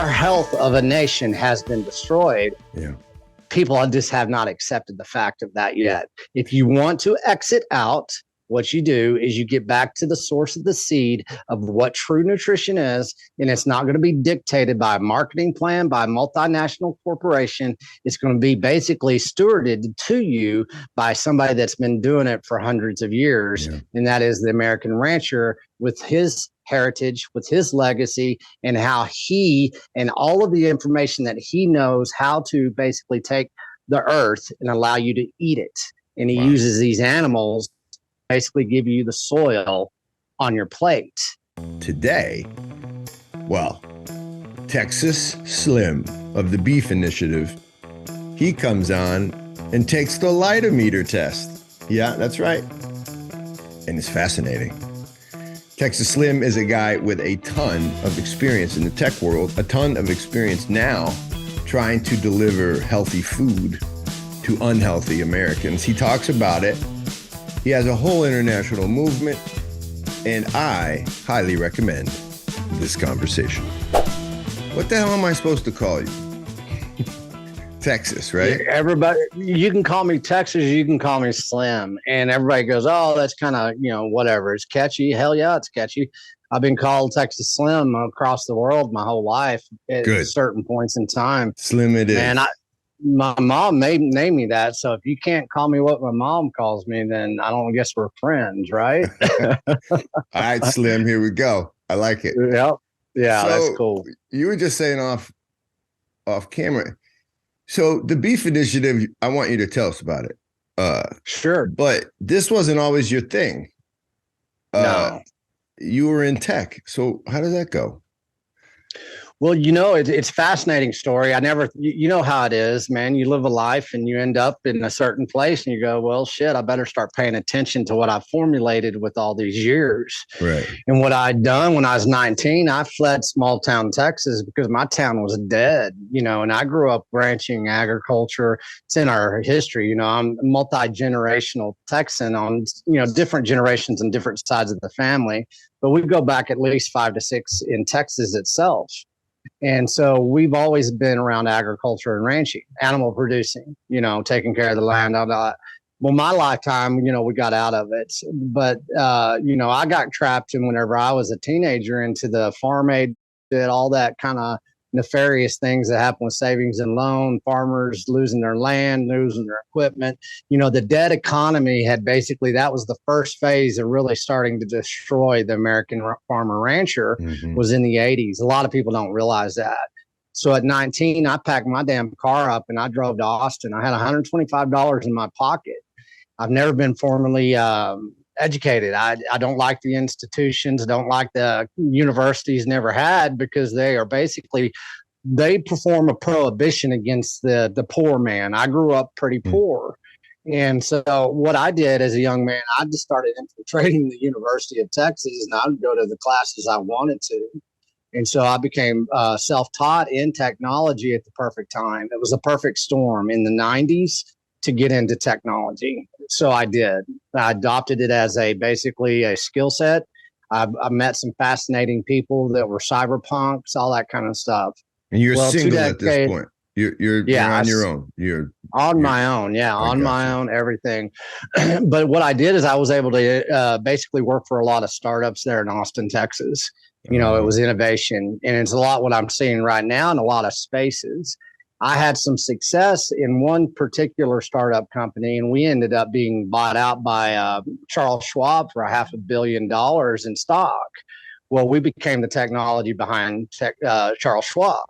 entire health of a nation has been destroyed. Yeah. People just have not accepted the fact of that yet. If you want to exit out, what you do is you get back to the source of the seed of what true nutrition is, and it's not going to be dictated by a marketing plan, by a multinational corporation. It's going to be basically stewarded to you by somebody that's been doing it for hundreds of years, and that is the American rancher with his heritage, with his legacy, and how he and all of the information that he knows how to basically take the earth and allow you to eat it. And he uses these animals basically give you the soil on your plate. Today, well, Texas Slim of the Beef Initiative, he comes on and takes the lightometer test. Yeah, that's right. And it's fascinating. Texas Slim is a guy with a ton of experience in the tech world, a ton of experience now trying to deliver healthy food to unhealthy Americans. He talks about it. He has a whole international movement, and I highly recommend this conversation. What the hell am I supposed to call you? Texas, right? Everybody, you can call me Texas, you can call me Slim, and everybody goes, oh, that's kind of, whatever. It's catchy. Hell yeah, it's catchy. I've been called Texas Slim across the world my whole life at certain points in time. Slim it is. And my mom named me that. So if you can't call me what my mom calls me, then I don't guess we're friends, right? All right, Slim, here we go. I like it. Yep. Yeah, so that's cool. You were just saying off camera. So the Beef Initiative, I want you to tell us about it. Sure. But this wasn't always your thing. No. You were in tech. So how did that go? Well, it's a fascinating story. You know how it is, man. You live a life and you end up in a certain place and you go, well, shit, I better start paying attention to what I formulated with all these years. Right. And what I'd done when I was 19, I fled small town Texas because my town was dead, and I grew up ranching agriculture. It's in our history. I'm a multi-generational Texan on, different generations and different sides of the family, but we go back at least 5 to 6 in Texas itself. And so we've always been around agriculture and ranching, animal producing, taking care of the land. Well, my lifetime, we got out of it. But, I got trapped in whenever I was a teenager into the farm aid, did all that kind of nefarious things that happen with savings and loan, farmers losing their land, losing their equipment. The dead economy that was the first phase of really starting to destroy the American farmer rancher was in the 80s. A lot of people don't realize that. So at 19, I packed my damn car up and I drove to Austin. I had $125 in my pocket. I've never been formally educated. I don't like the institutions, don't like the universities, never had, because they perform a prohibition against the poor man. I grew up pretty poor. And so what I did as a young man, I just started infiltrating the University of Texas, and I would go to the classes I wanted to. And so I became self-taught in technology at the perfect time. It was a perfect storm in the 90s to get into technology. So I did. I adopted it as basically a skill set. I met some fascinating people that were cyberpunks, all that kind of stuff. And you're single at this point. You're on your own. You're on my own. Yeah, on my own, everything. But what I did is I was able to basically work for a lot of startups there in Austin, Texas. It was innovation. And it's a lot what I'm seeing right now in a lot of spaces. I had some success in one particular startup company, and we ended up being bought out by Charles Schwab for $500 million in stock. Well, we became the technology behind Charles Schwab.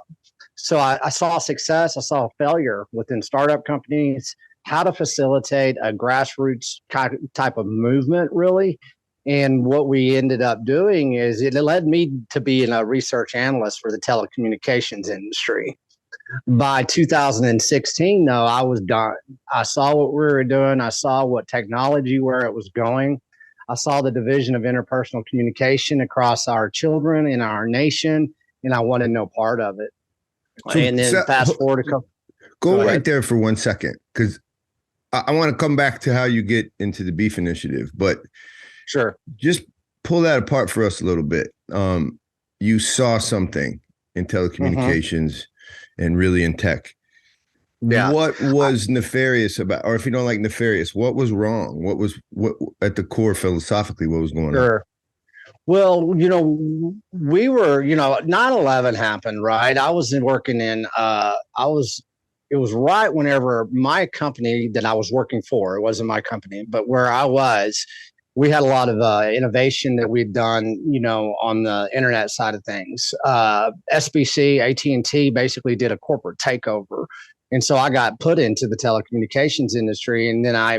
So I saw success. I saw failure within startup companies, how to facilitate a grassroots type of movement, really. And what we ended up doing is it led me to being a research analyst for the telecommunications industry. By 2016, though, I was done. I saw what we were doing. I saw what technology, where it was going. I saw the division of interpersonal communication across our children in our nation, and I wanted no part of it. So, and then fast forward a couple. Go right there for 1 second, because I want to come back to how you get into the Beef Initiative, but sure, just pull that apart for us a little bit. You saw something in Mhm. telecommunications and really in tech. Yeah. What was nefarious about, or if you don't like nefarious, what was wrong? What at the core philosophically, what was going on? Sure. Well, we were, 9/11 happened, right? I was working it was right whenever my company that I was working for, it wasn't my company, but where I was, we had a lot of innovation that we'd done, on the internet side of things. SBC, AT&T basically did a corporate takeover. And so I got put into the telecommunications industry, and then I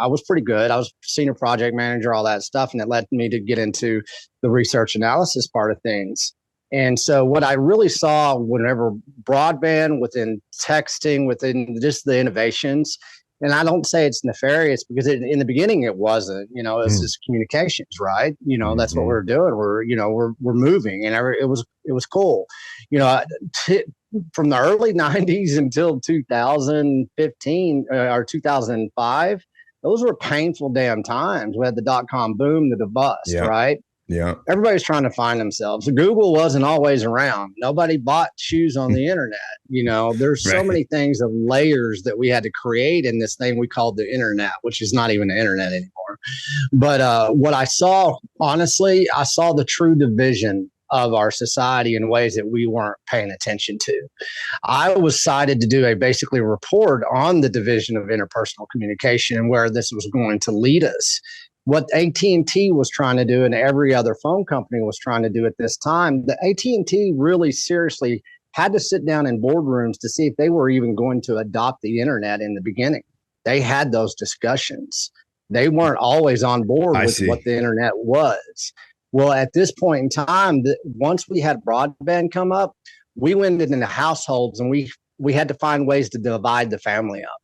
was pretty good. I was senior project manager, all that stuff, and it led me to get into the research analysis part of things. And so what I really saw whenever broadband, within texting, within just the innovations, and I don't say it's nefarious because in the beginning it wasn't, it was just communications, right? That's what Mm-hmm. we're doing. We're moving, and it was cool. You know, t- from the early 90s until 2015 or 2005, those were painful damn times. We had the dot-com boom, the bust, Yeah. right? Yeah. Everybody's trying to find themselves. Google wasn't always around. Nobody bought shoes on the internet. There's so Right. many things of layers that we had to create in this thing we called the internet, which is not even the internet anymore. But what I saw, honestly, I saw the true division of our society in ways that we weren't paying attention to. I was cited to do a basically report on the division of interpersonal communication and where this was going to lead us. What AT&T was trying to do and every other phone company was trying to do at this time, the AT&T really seriously had to sit down in boardrooms to see if they were even going to adopt the internet in the beginning. They had those discussions. They weren't always on board I with what see. the internet was. Well, at this point in time, once we had broadband come up, we went into households and we had to find ways to divide the family up.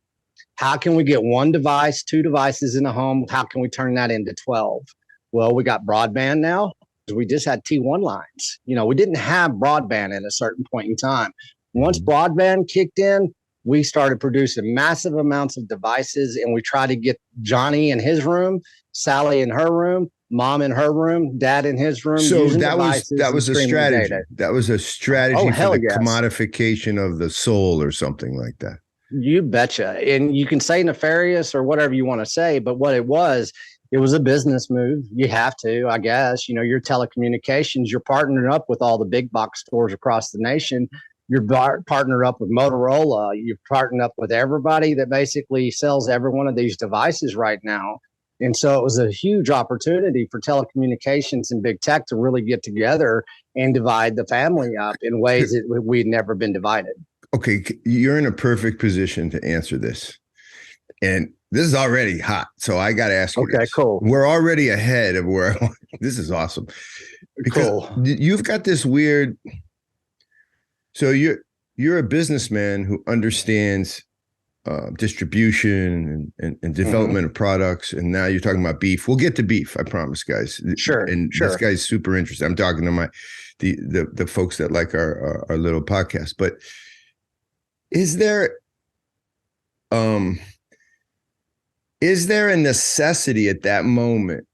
How can we get one device, two devices in a home? How can we turn that into 12? Well, we got broadband now. We just had T1 lines. We didn't have broadband at a certain point in time. Once Mhm. broadband kicked in, we started producing massive amounts of devices, and we tried to get Johnny in his room, Sally in her room, mom in her room, dad in his room, So using that was devices that and was a streaming data. strategy. That was a Oh, strategy for hell the yes. commodification of the soul or something like that. You betcha. And you can say nefarious or whatever you want to say, but what it was a business move. You have to, I guess. Your telecommunications, you're partnering up with all the big box stores across the nation. You're partnered up with Motorola. You're partnered up with everybody that basically sells every one of these devices right now. And so it was a huge opportunity for telecommunications and big tech to really get together and divide the family up in ways that we'd never been divided. Okay, you're in a perfect position to answer this. And this is already hot. So I got to ask you Okay, this. cool. We're already ahead of where this is awesome. Because Cool. you've got this weird, so you're a businessman who understands distribution and development of products, and now you're talking about beef. We'll get to beef, I promise, guys. Sure, and sure. this guy's super interested. I'm talking to the folks that like our little podcast. But is there a necessity at that moment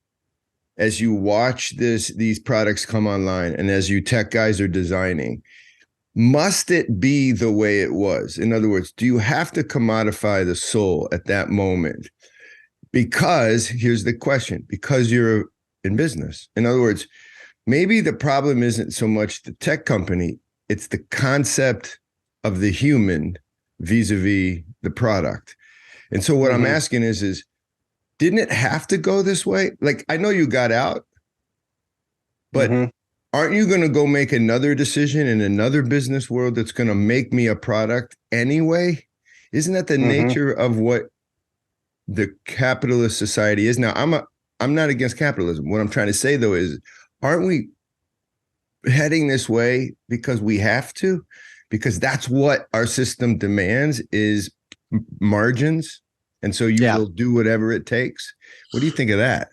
as you watch these products come online and as you tech guys are designing? Must it be the way it was? In other words, do you have to commodify the soul at that moment? Because here's the question, because you're in business. In other words, maybe the problem isn't so much the tech company, it's the concept of the human vis-a-vis the product. And so what I'm asking is, didn't it have to go this way? Like, I know you got out, but aren't you going to go make another decision in another business world that's going to make me a product anyway? Isn't that the nature of what the capitalist society is? Now, I'm not against capitalism. What I'm trying to say, though, is aren't we heading this way because we have to? Because that's what our system demands is margins. And so you will do whatever it takes. What do you think of that?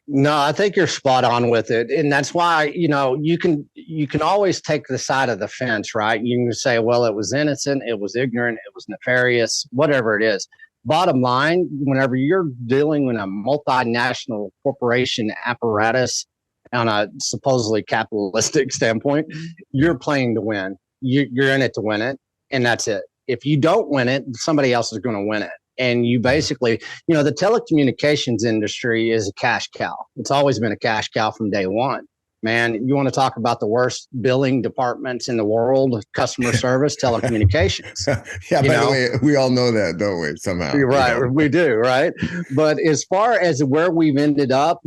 No, I think you're spot on with it. And that's why, you can always take the side of the fence, right? You can say, well, it was innocent, it was ignorant, it was nefarious, whatever it is. Bottom line, whenever you're dealing with a multinational corporation apparatus, on a supposedly capitalistic standpoint, you're playing to win. You're in it to win it, and that's it. If you don't win it, somebody else is going to win it. And you basically, the telecommunications industry is a cash cow. It's always been a cash cow from day one. Man, you want to talk about the worst billing departments in the world, customer service, telecommunications. Yeah, by the way, we all know that, don't we, somehow? Right, we do, right? But as far as where we've ended up,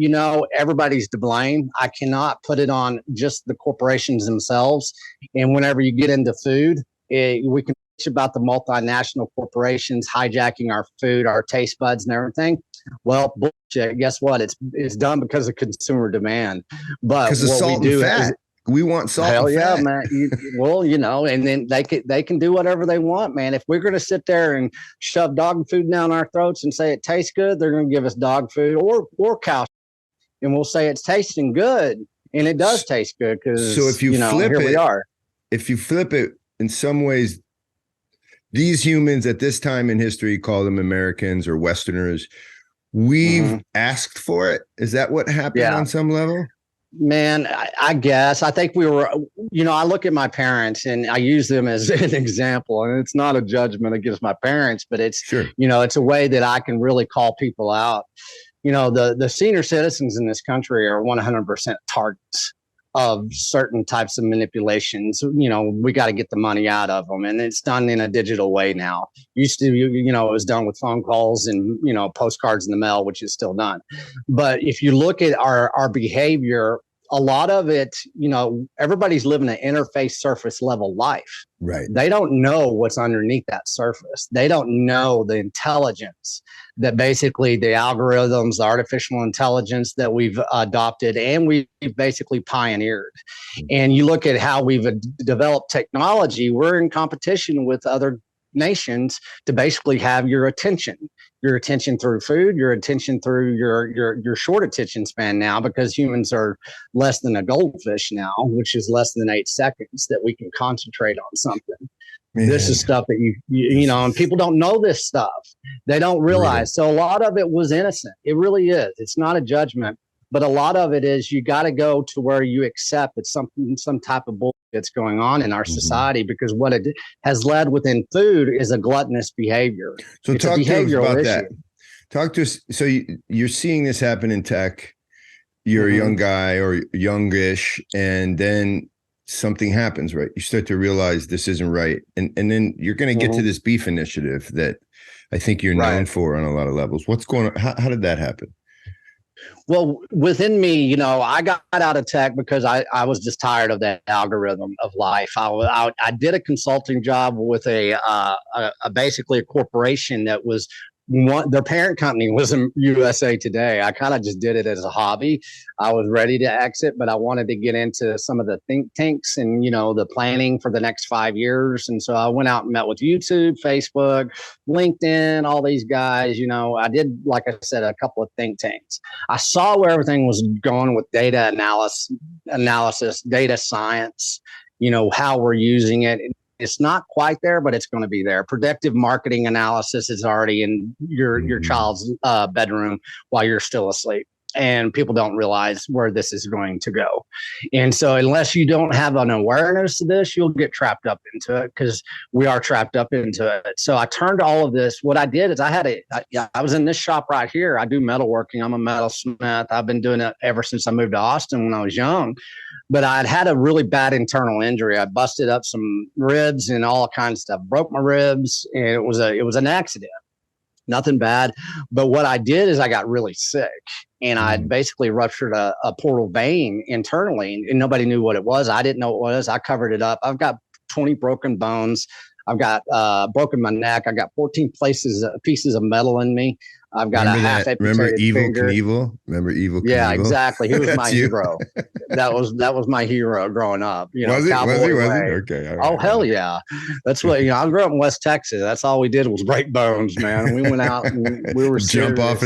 everybody's to blame. I cannot put it on just the corporations themselves. And whenever you get into food, we can talk about the multinational corporations hijacking our food, our taste buds and everything. Well, bullshit. Guess what? It's done because of consumer demand. But because of salt and fat. We want salt. Hell and yeah, fat. man. And then they can do whatever they want, man. If we're going to sit there and shove dog food down our throats and say it tastes good, they're going to give us dog food or cow, and we'll say it's tasting good, and it does taste good because. So if you flip here it, we are. If you flip it, in some ways, these humans at this time in history, call them Americans or Westerners. We've asked for it. Is that what happened on some level? Man, I guess. I think we were, I look at my parents and I use them as an example, and it's not a judgment against my parents, but it's, it's a way that I can really call people out. The senior citizens in this country are 100% targets of certain types of manipulations. We got to get the money out of them, and it's done in a digital way now. Used to, it was done with phone calls and, postcards in the mail, which is still done. But if you look at our behavior, a lot of it, everybody's living an interface surface level life. Right. They don't know what's underneath that surface. They don't know the intelligence that basically the algorithms, the artificial intelligence that we've adopted and we've basically pioneered. And you look at how we've developed technology, we're in competition with other nations to basically have your attention through food, your attention through your short attention span now, because humans are less than a goldfish now, which is less than 8 seconds that we can concentrate on something. Man. This is stuff that and people don't know this stuff. They don't realize. So a lot of it was innocent. It really is. It's not a judgment, but a lot of it is you got to go to where you accept that some type of bullshit that's going on in our society, because what it has led within food is a gluttonous behavior. So it's talk to us about issue. that. Talk to us. So you're seeing this happen in tech. You're a young guy or youngish, and then something happens, right? You start to realize this isn't right. And then you're going to get to this beef initiative that I think you're known for on a lot of levels. What's going on? How did that happen? Well, within me, I got out of tech because I was just tired of that algorithm of life. I did a consulting job with basically a corporation that was their parent company was in USA Today. I kind of just did it as a hobby. I was ready to exit, but I wanted to get into some of the think tanks and, the planning for the next 5 years. And so I went out and met with YouTube, Facebook, LinkedIn, all these guys. I did, like I said, a couple of think tanks. I saw where everything was going with data analysis, data science, how we're using it. It's not quite there, but it's going to be there. Predictive marketing analysis is already in your child's bedroom while you're still asleep. And people don't realize where this is going to go. And so unless you don't have an awareness of this, you'll get trapped up into it, because we are trapped up into it. So I turned all of this. What I did is I was in this shop right here. I do metalworking. I'm a metalsmith. I've been doing it ever since I moved to Austin when I was young. But I'd had a really bad internal injury. I busted up some ribs and all kinds of stuff, broke my ribs, and it was an accident. Nothing bad. But what I did is I got really sick, and I basically ruptured a portal vein internally, and nobody knew what it was. I didn't know what it was. I covered it up. I've got 20 broken bones. I've got broken my neck. I got 14 pieces of metal in me. I've got Remember Evel Knievel? Remember Evel Knievel? Yeah, exactly. He was my hero. That was my hero growing up. Was he? Okay. Right. Hell yeah. That's what, I grew up in West Texas. That's all we did was break bones, man. We went out and we were jump off.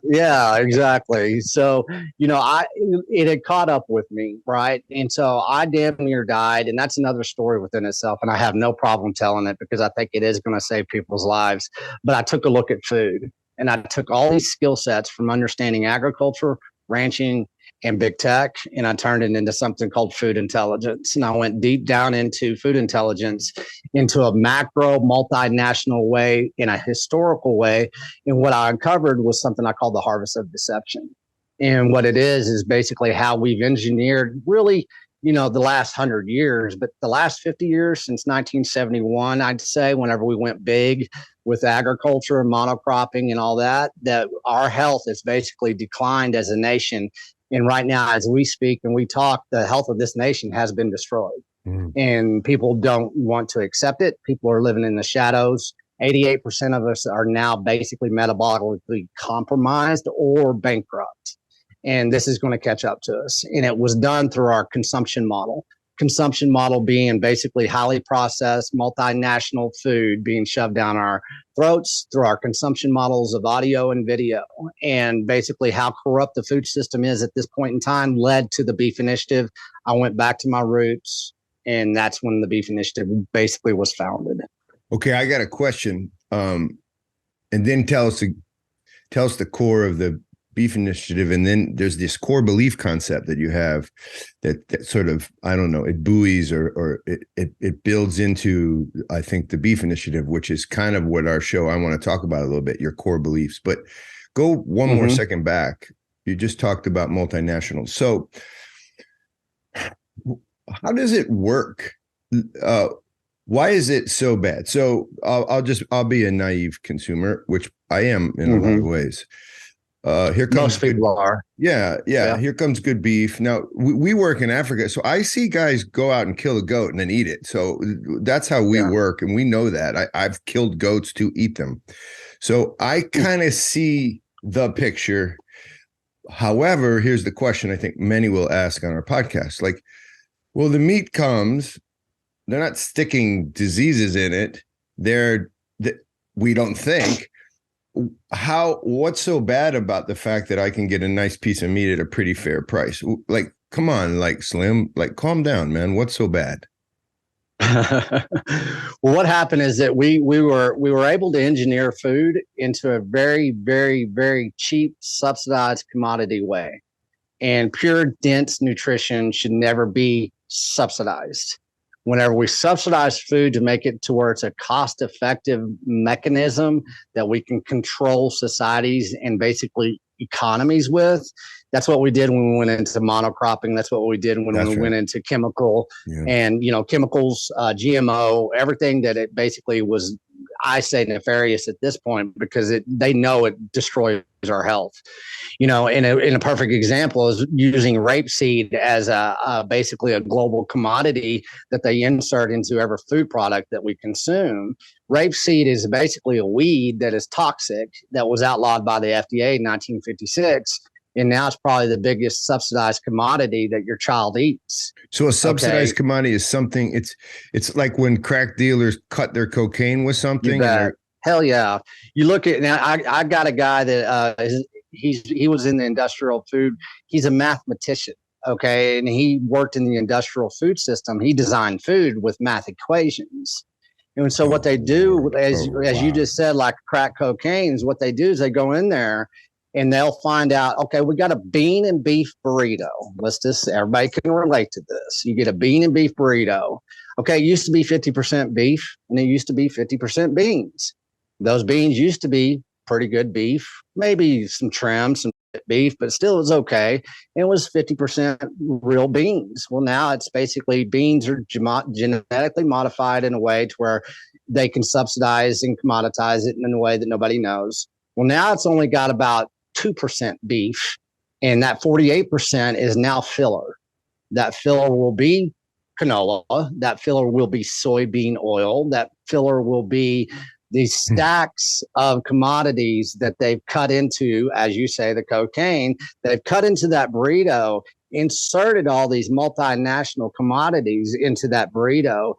Yeah, exactly. So, it had caught up with me, right? And so I damn near died, and that's another story within itself. And I have no problem telling it, because I think it is going to save people's lives. But I took a look at food, and I took all these skill sets from understanding agriculture, ranching, and big tech, and I turned it into something called food intelligence. And I went deep down into food intelligence into a macro multinational way, in a historical way. And what I uncovered was something I call the harvest of deception. And what it is basically how we've engineered really, the last 100 years, but the last 50 years since 1971, I'd say, whenever we went big with agriculture and monocropping and all that, that our health has basically declined as a nation. And right now, as we speak and we talk, the health of this nation has been destroyed. And people don't want to accept it. People are living in the shadows. 88% of us are now basically metabolically compromised or bankrupt. And this is going to catch up to us. And it was done through our consumption model. Consumption model being basically highly processed, multinational food being shoved down our throats through our consumption models of audio and video. And basically how corrupt the food system is at this point in time led to the Beef Initiative. I went back to my roots, and that's when the Beef Initiative basically was founded. Okay, I got a question. And then tell us the core of the Beef Initiative, and then there's this core belief concept that you have that sort of, I don't know, it buoys or it builds into, I think, the Beef Initiative, which is kind of what our show, I want to talk about a little bit, your core beliefs. But go one more second back. You just talked about multinationals. So how does it work? Why is it so bad? So I'll be a naive consumer, which I am in a lot of ways. Here comes most people are. Yeah. Here comes good beef. Now we work in Africa, so I see guys go out and kill a goat and then eat it. So that's how we work, and we know that. I've killed goats to eat them, so I kind of see the picture. However, here's the question I think many will ask on our podcast: like, well, the meat comes, they're not sticking diseases in it. We don't think. What's so bad about the fact that I can get a nice piece of meat at a pretty fair price? Like, come on, like Slim, like calm down, man. What's so bad? Well, what happened is that we were able to engineer food into a very, very, very cheap, subsidized commodity way. And pure, dense nutrition should never be subsidized. Whenever we subsidize food to make it to where it's a cost-effective mechanism that we can control societies and basically economies with, that's what we did when we went into monocropping. That's what we did when we went into chemical and, chemicals, GMO, everything that it basically was, I say, nefarious at this point, because they know it destroys our health. In a perfect example is using rapeseed as basically a global commodity that they insert into every food product that we consume. Rapeseed is basically a weed that is toxic, that was outlawed by the FDA in 1956. And now it's probably the biggest subsidized commodity that your child eats. So a subsidized commodity is something, it's like when crack dealers cut their cocaine with something. Hell yeah. You look at, now I got a guy that he was in the industrial food. He's a mathematician. Okay. And he worked in the industrial food system. He designed food with math equations. And so what they do, as you just said, like crack cocaine, is what they do is they go in there and they'll find out, okay, we got a bean and beef burrito. Everybody can relate to this. You get a bean and beef burrito. Okay, it used to be 50% beef and it used to be 50% beans. Those beans used to be pretty good beef, maybe some trim, some beef, but still it was okay. It was 50% real beans. Well, now it's basically beans are genetically modified in a way to where they can subsidize and commoditize it in a way that nobody knows. Well, now it's only got about 2% beef, and that 48% is now filler. That filler will be canola. That filler will be soybean oil. That filler will be these stacks of commodities that they've cut into, as you say, the cocaine, they've cut into that burrito, inserted all these multinational commodities into that burrito,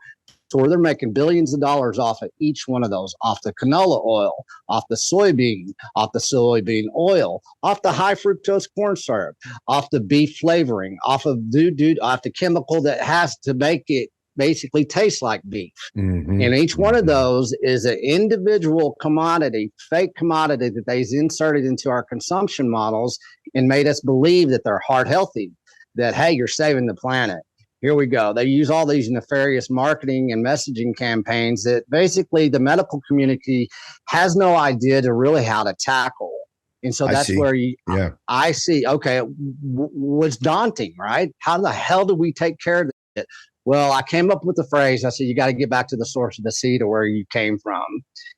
to where they're making billions of dollars off of each one of those, off the canola oil, off the soybean oil, off the high fructose corn syrup, off the beef flavoring, off of the chemical that has to make it basically taste like beef. Mm-hmm. And each one of those is an individual commodity, fake commodity that they inserted into our consumption models and made us believe that they're heart healthy, that, hey, you're saving the planet. Here we go. They use all these nefarious marketing and messaging campaigns that basically the medical community has no idea to really how to tackle. And so that's where I see, okay, was daunting, right? How the hell do we take care of it? Well, I came up with the phrase. I said, you got to get back to the source of the seed or where you came from.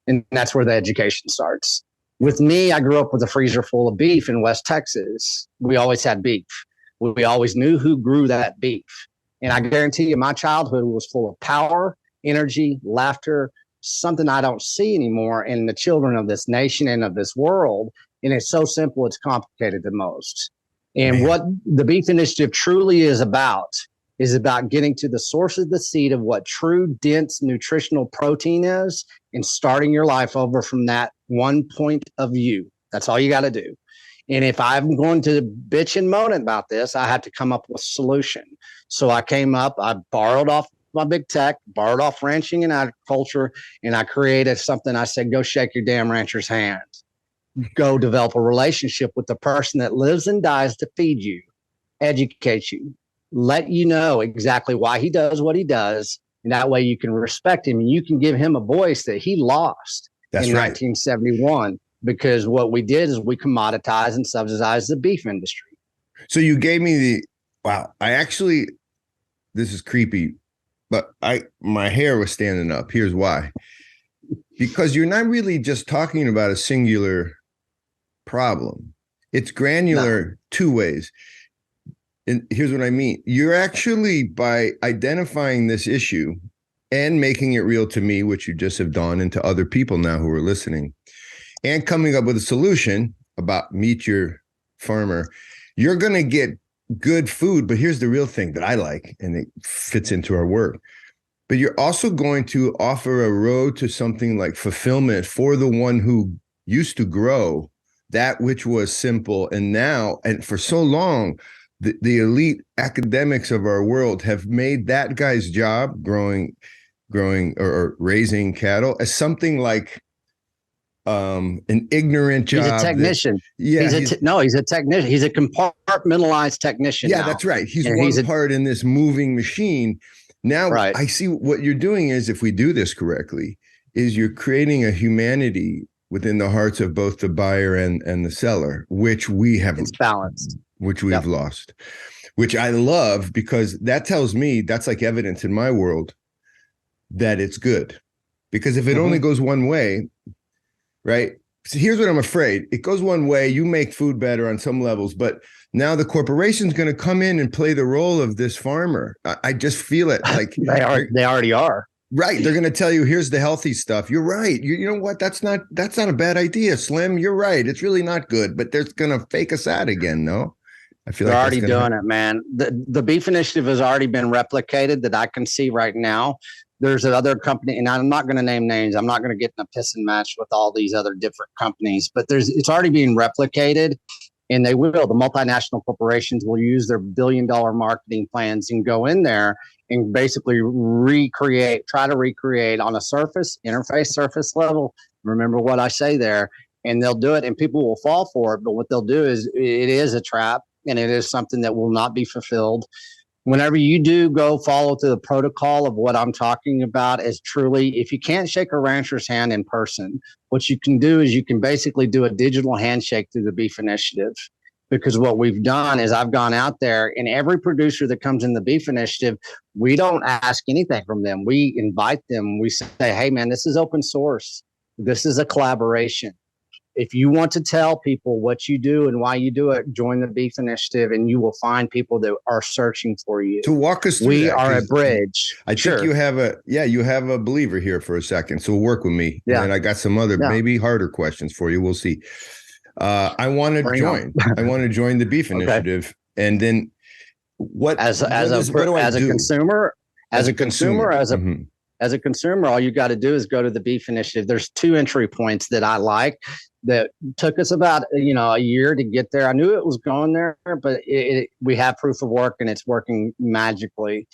And that's where the education starts. With me, I grew up with a freezer full of beef in West Texas. We always had beef. We always knew who grew that beef. And I guarantee you, my childhood was full of power, energy, laughter, something I don't see anymore in the children of this nation and of this world. And it's so simple, it's complicated the most. And what the Beef Initiative truly is about getting to the source of the seed of what true, dense, nutritional protein is and starting your life over from that one point of view. That's all you got to do. And if I'm going to bitch and moan about this, I have to come up with a solution. So I came up, I borrowed off my big tech, borrowed off ranching and agriculture, and I created something. I said, go shake your damn rancher's hand. Go develop a relationship with the person that lives and dies to feed you, educate you, let you know exactly why he does what he does. And that way you can respect him and you can give him a voice that he lost in 1971. Because what we did is we commoditized and subsidized the beef industry. So you gave me this is creepy, but my hair was standing up. Here's why. Because you're not really just talking about a singular problem. It's granular two ways. And here's what I mean. You're actually, by identifying this issue and making it real to me, which you just have done, and to other people now who are listening, and coming up with a solution about meet your farmer, you're going to get good food. But here's the real thing that I like, and it fits into our work. But you're also going to offer a road to something like fulfillment for the one who used to grow that which was simple. And now, and for so long, the elite academics of our world have made that guy's job growing or raising cattle as something like an ignorant job. He's a technician. He's a technician. He's a compartmentalized technician. Yeah, that's right. He's one part in this moving machine. Now, I see what you're doing is, if we do this correctly, is you're creating a humanity within the hearts of both the buyer and the seller, which we have. It's balanced. Which we've lost, which I love, because that tells me that's like evidence in my world that it's good. Because if it only goes one way, right? So here's what I'm afraid. It goes one way, you make food better on some levels, but now the corporation's going to come in and play the role of this farmer. I just feel it. Like they already are. Right. They're going to tell you, here's the healthy stuff. You're right. You know what? That's not a bad idea, Slim. You're right. It's really not good, but they're going to fake us out again. No, I feel they're already doing it, man. The Beef Initiative has already been replicated that I can see right now. There's another company, and I'm not going to name names. I'm not going to get in a pissing match with all these other different companies, but it's already being replicated, and they will. The multinational corporations will use their billion-dollar marketing plans and go in there and basically try to recreate on a interface surface level. Remember what I say there, and they'll do it, and people will fall for it. But what they'll do is, it is a trap, and it is something that will not be fulfilled. Whenever you do go follow through the protocol of what I'm talking about, is truly, if you can't shake a rancher's hand in person, what you can do is you can basically do a digital handshake through the Beef Initiative. Because what we've done is I've gone out there, and every producer that comes in the Beef Initiative, we don't ask anything from them. We invite them. We say, hey, man, this is open source. This is a collaboration. If you want to tell people what you do and why you do it, join the Beef Initiative, and you will find people that are searching for you. To walk us through we are a bridge. I think you have a believer here for a second. So work with me. Yeah. And I got some other maybe harder questions for you. We'll see. I want to join. I want to join the Beef Initiative. Okay. And then as a consumer, all you got to do is go to the Beef Initiative. There's 2 entry points that I like that took us about a year to get there. I knew it was going there, but we have proof of work, and it's working magically.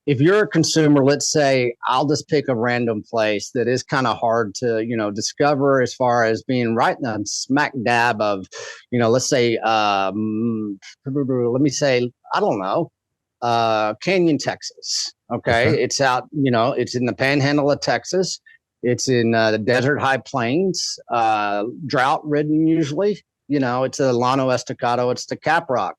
if you're a consumer, let's say I'll just pick a random place that is kind of hard to, discover as far as being right in the smack dab of, let's say, let me say, I don't know, Canyon, Texas. Okay. It's out, it's in the panhandle of Texas. It's in the desert high plains, drought ridden usually. It's a Llano Estacado, it's the Caprock.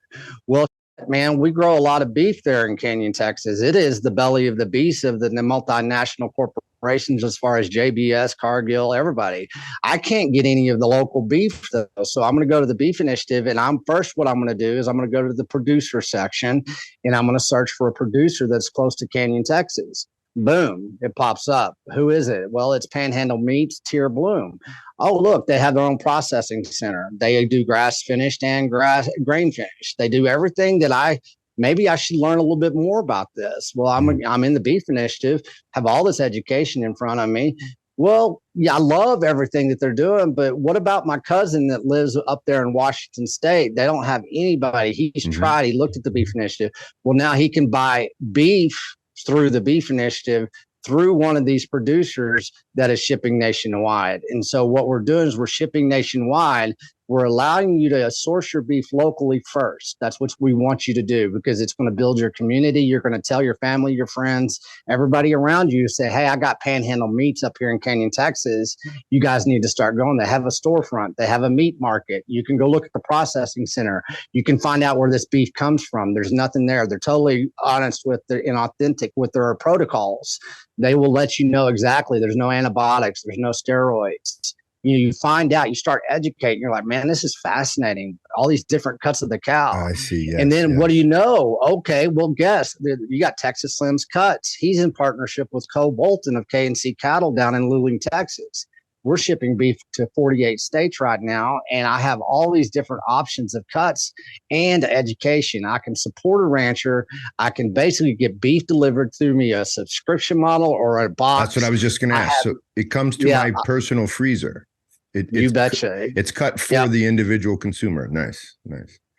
Well, man, we grow a lot of beef there in Canyon, Texas. It is the belly of the beast of the multinational corporations as far as JBS, Cargill, everybody. I can't get any of the local beef though. So I'm going to go to the Beef Initiative, and what I'm going to do is I'm going to go to the producer section, and I'm going to search for a producer that's close to Canyon, Texas. Boom, it pops up. Who is it? Well, it's Panhandle Meats, Tier Bloom. Oh, look, they have their own processing center. They do grass finished and grain finished. They do everything that maybe I should learn a little bit more about this. Well, I'm in the Beef Initiative, have all this education in front of me. Well, yeah, I love everything that they're doing, but what about my cousin that lives up there in Washington State? They don't have anybody. He's tried. He looked at the Beef Initiative. Well, now he can buy beef through the Beef Initiative, through one of these producers that is shipping nationwide. And so what we're doing is we're shipping nationwide. We're allowing you to source your beef locally first. That's what we want you to do, because it's going to build your community. You're going to tell your family, your friends, everybody around you, say, hey, I got Panhandle Meats up here in Canyon, Texas. You guys need to start going. They have a storefront. They have a meat market. You can go look at the processing center. You can find out where this beef comes from. There's nothing there. They're totally honest and authentic with their protocols. They will let you know exactly. There's no antibiotics. There's no steroids. You find out, you start educating. You're like, man, this is fascinating. All these different cuts of the cow. I see. Yes, and then what do you know? Okay, well, guess you got Texas Slim's Cuts. He's in partnership with Cole Bolton of K&C Cattle down in Luling, Texas. We're shipping beef to 48 states right now, and I have all these different options of cuts and education. I can support a rancher. I can basically get beef delivered through me, a subscription model or a box. That's what I was just going to ask. So it comes to my personal freezer. You betcha. It's cut for the individual consumer. Nice.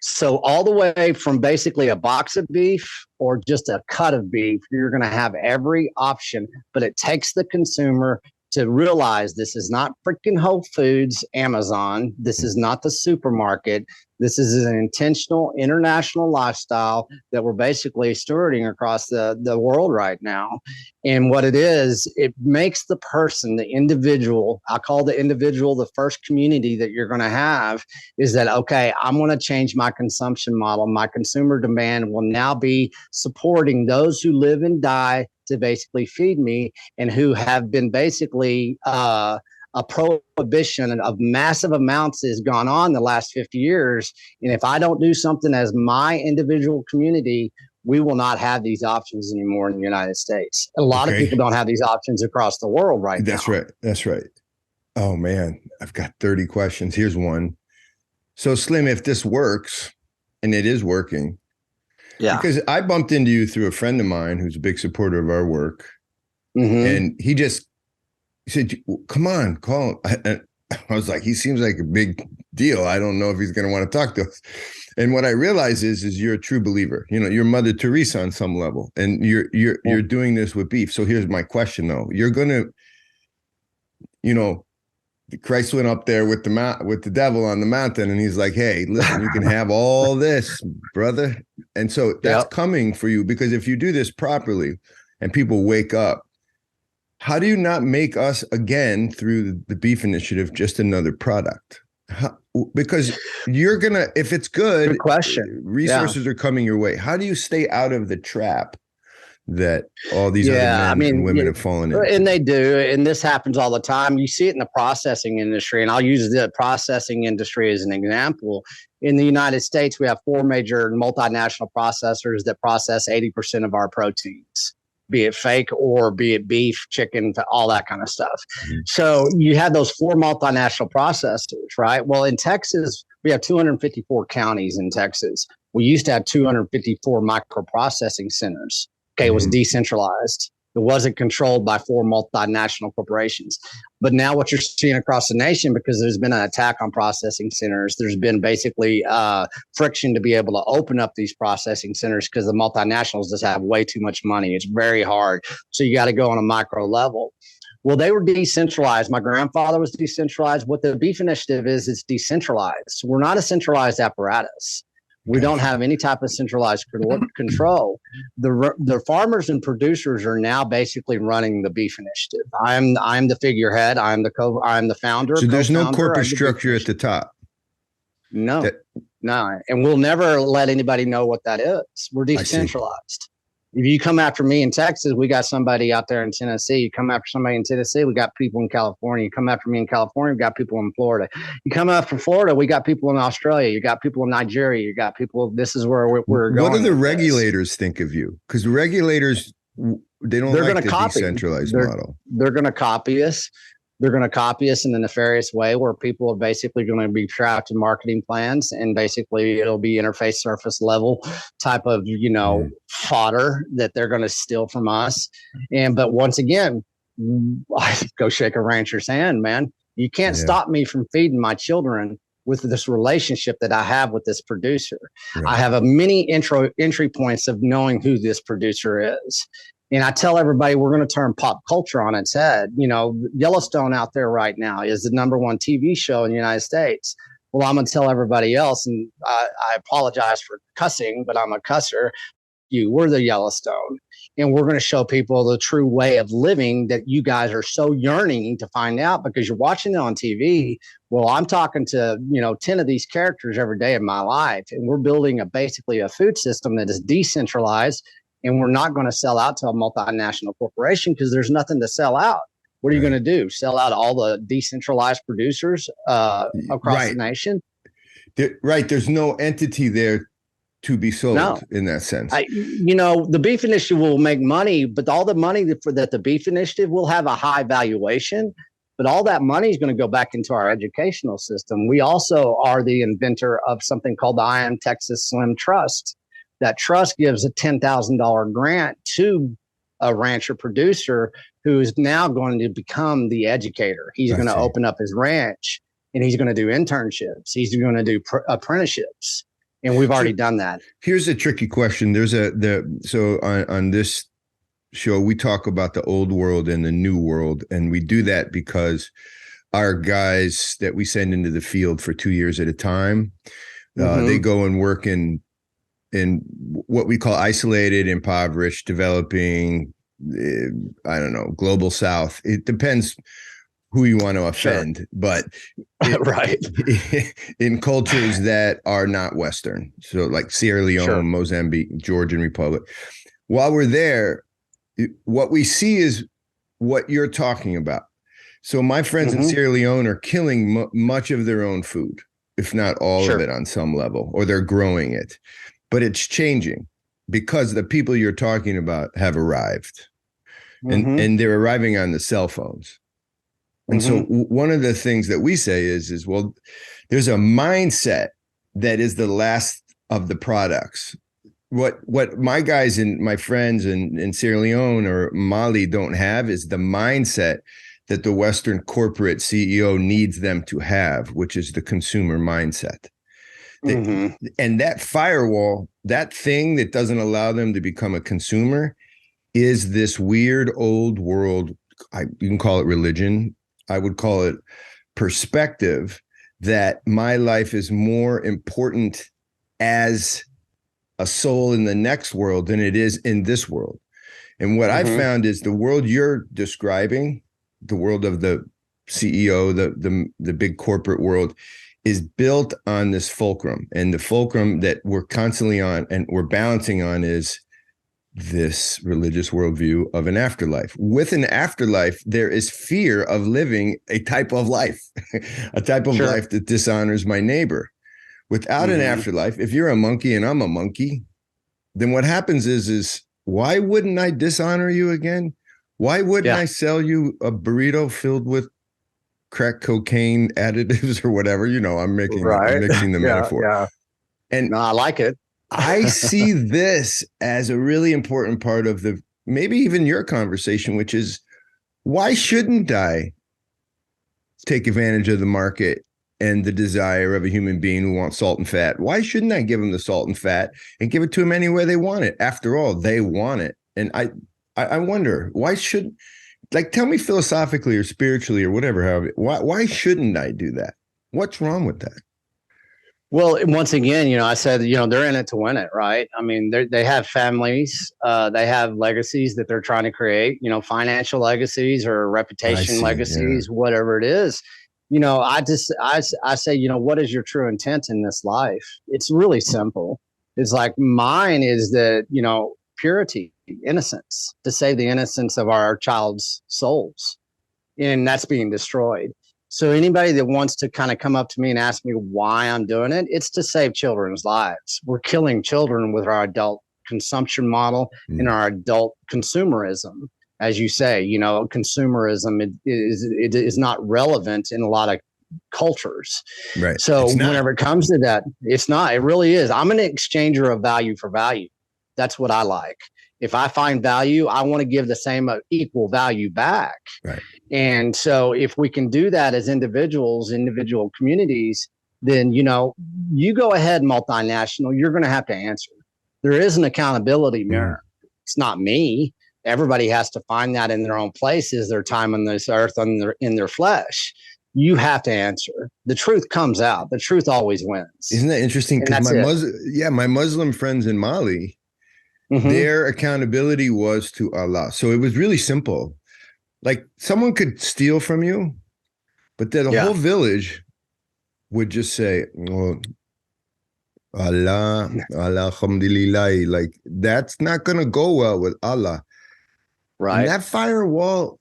So all the way from basically a box of beef or just a cut of beef, you're going to have every option, but it takes the consumer to realize this is not freaking Whole Foods, Amazon. This is not the supermarket. This is an intentional international lifestyle that we're basically stewarding across the world right now. And what it is, it makes the person, the individual, I call the individual the first community that you're going to have, is that, okay, I'm going to change my consumption model. My consumer demand will now be supporting those who live and die to basically feed me, and who have been basically a prohibition of massive amounts has gone on the last 50 years. And if I don't do something as my individual community, we will not have these options anymore in the United States. A lot of people don't have these options across the world right now. That's right. Oh man, I've got 30 questions. Here's one. So Slim, if this works, and it is working, because I bumped into you through a friend of mine who's a big supporter of our work. And he said, come on, call him. I was like, he seems like a big deal. I don't know if he's going to want to talk to us. And what I realize is you're a true believer. You're Mother Teresa on some level, and you're doing this with beef. So here's my question though. You're going to, Christ went up there with the devil on the mountain, and he's like, hey, listen, you can have all this, brother. And so that's coming for you, because if you do this properly and people wake up, how do you not make us again through the Beef Initiative just another product? Because you're gonna, if it's good question, resources are coming your way. How do you stay out of the trap that all these other men and women have fallen into? And they do, and this happens all the time. You see it in the processing industry, and I'll use the processing industry as an example. In the United States, we have 4 major multinational processors that process 80% of our proteins, be it fake or be it beef, chicken, all that kind of stuff. So you have those 4 multinational processors, right? Well, in Texas, we have 254 counties in Texas. We used to have 254 microprocessing centers. Okay, it was decentralized. It wasn't controlled by 4 multinational corporations. But now what you're seeing across the nation, because there's been an attack on processing centers, there's been basically friction to be able to open up these processing centers because the multinationals just have way too much money. It's very hard. So you got to go on a micro level. Well, they were decentralized. My grandfather was decentralized. What the Beef Initiative is, it's decentralized. We're not a centralized apparatus. We don't have any type of centralized control. The farmers and producers are now basically running the Beef Initiative. I'm the figurehead. I'm the founder. So there's no corporate structure at the top. No, no, and we'll never let anybody know what that is. We're decentralized. If you come after me in Texas, we got somebody out there in Tennessee. You come after somebody in Tennessee, we got people in California. You come after me in California, we got people in Florida. You come after Florida, we got people in Australia. You got people in Nigeria. You got people. This is where we're going. What do the regulators think of you? Because the regulators, they're like the decentralized model. They're going to copy us. They're going to copy us in a nefarious way where people are basically going to be trapped in marketing plans, and basically it'll be interface surface level type of, fodder that they're going to steal from us. But once again, I go shake a rancher's hand, man. You can't stop me from feeding my children with this relationship that I have with this producer. Right. I have a many entry points of knowing who this producer is. And I tell everybody we're going to turn pop culture on its head. Yellowstone out there right now is the #1 TV show in the United States. Well, I'm going to tell everybody else, and I apologize for cussing, but I'm a cusser. We're the Yellowstone. And we're going to show people the true way of living that you guys are so yearning to find out because you're watching it on TV. Well, I'm talking to, 10 of these characters every day of my life. And we're building basically a food system that is decentralized. And we're not going to sell out to a multinational corporation because there's nothing to sell out. What are you going to do? Sell out all the decentralized producers across the nation? There's no entity there to be sold in that sense. The Beef Initiative will make money, but all the money that the Beef Initiative will have a high valuation. But all that money is going to go back into our educational system. We also are the inventor of something called the iamtexasslim Trust. That trust gives a $10,000 grant to a rancher producer who is now going to become the educator. He's going to open up his ranch and he's going to do internships. He's going to do apprenticeships. And we've already done that. Here's a tricky question. So on this show, we talk about the old world and the new world. And we do that because our guys that we send into the field for 2 years at a time, they go and work in what we call isolated, impoverished, developing, global South. It depends who you want to offend, but in cultures that are not Western. So like Sierra Leone, Mozambique, Georgian Republic. While we're there, what we see is what you're talking about. So my friends in Sierra Leone are killing much of their own food, if not all of it on some level, or they're growing it. But it's changing because the people you're talking about have arrived and they're arriving on the cell phones. And so one of the things that we say is, well, there's a mindset that is the last of the products. What my guys and my friends in Sierra Leone or Mali don't have is the mindset that the Western corporate CEO needs them to have, which is the consumer mindset. And that firewall, that thing that doesn't allow them to become a consumer, is this weird old world. You can call it religion. I would call it perspective that my life is more important as a soul in the next world than it is in this world. And what I found is the world you're describing, the world of the CEO, the big corporate world, is built on this fulcrum. And the fulcrum that we're constantly on and we're balancing on is this religious worldview of an afterlife. With an afterlife, there is fear of living a type of life, a type of life that dishonors my neighbor. Without an afterlife, if you're a monkey and I'm a monkey, then what happens is why wouldn't I dishonor you again? Why wouldn't I sell you a burrito filled with crack cocaine additives or whatever? I'm mixing the metaphor. Yeah. And I like it. I see this as a really important part of the maybe even your conversation, which is, why shouldn't I take advantage of the market and the desire of a human being who wants salt and fat? Why shouldn't I give them the salt and fat and give it to them anywhere they want it? After all, they want it. And I wonder, why should, like, tell me philosophically or spiritually or whatever, however, why shouldn't I do that? What's wrong with that? Well, once again, I said, they're in it to win it, right? I mean, they have families, they have legacies that they're trying to create, financial legacies or reputation legacies, whatever it is. I say, what is your true intent in this life? It's really simple. It's like, mine is that, purity, innocence, to save the innocence of our child's souls. And that's being destroyed. So anybody that wants to kind of come up to me and ask me why I'm doing it, it's to save children's lives. We're killing children with our adult consumption model and our adult consumerism. As you say, consumerism is not relevant in a lot of cultures. Right. So whenever it comes to that, it's not. It really is. I'm an exchanger of value for value. That's what I like. If I find value, I want to give the same equal value back. Right. And so if we can do that as individuals, individual communities, then, you go ahead, multinational, you're going to have to answer. There is an accountability mirror. It's not me. Everybody has to find that in their own place. Is their time on this earth in their flesh? You have to answer. The truth comes out. The truth always wins. Isn't that interesting? Because my Muslim friends in Mali, their accountability was to Allah. So it was really simple. Like, someone could steal from you, but then the whole village would just say, oh, Allah, alhamdulillah. Like, that's not going to go well with Allah. Right. And that firewall,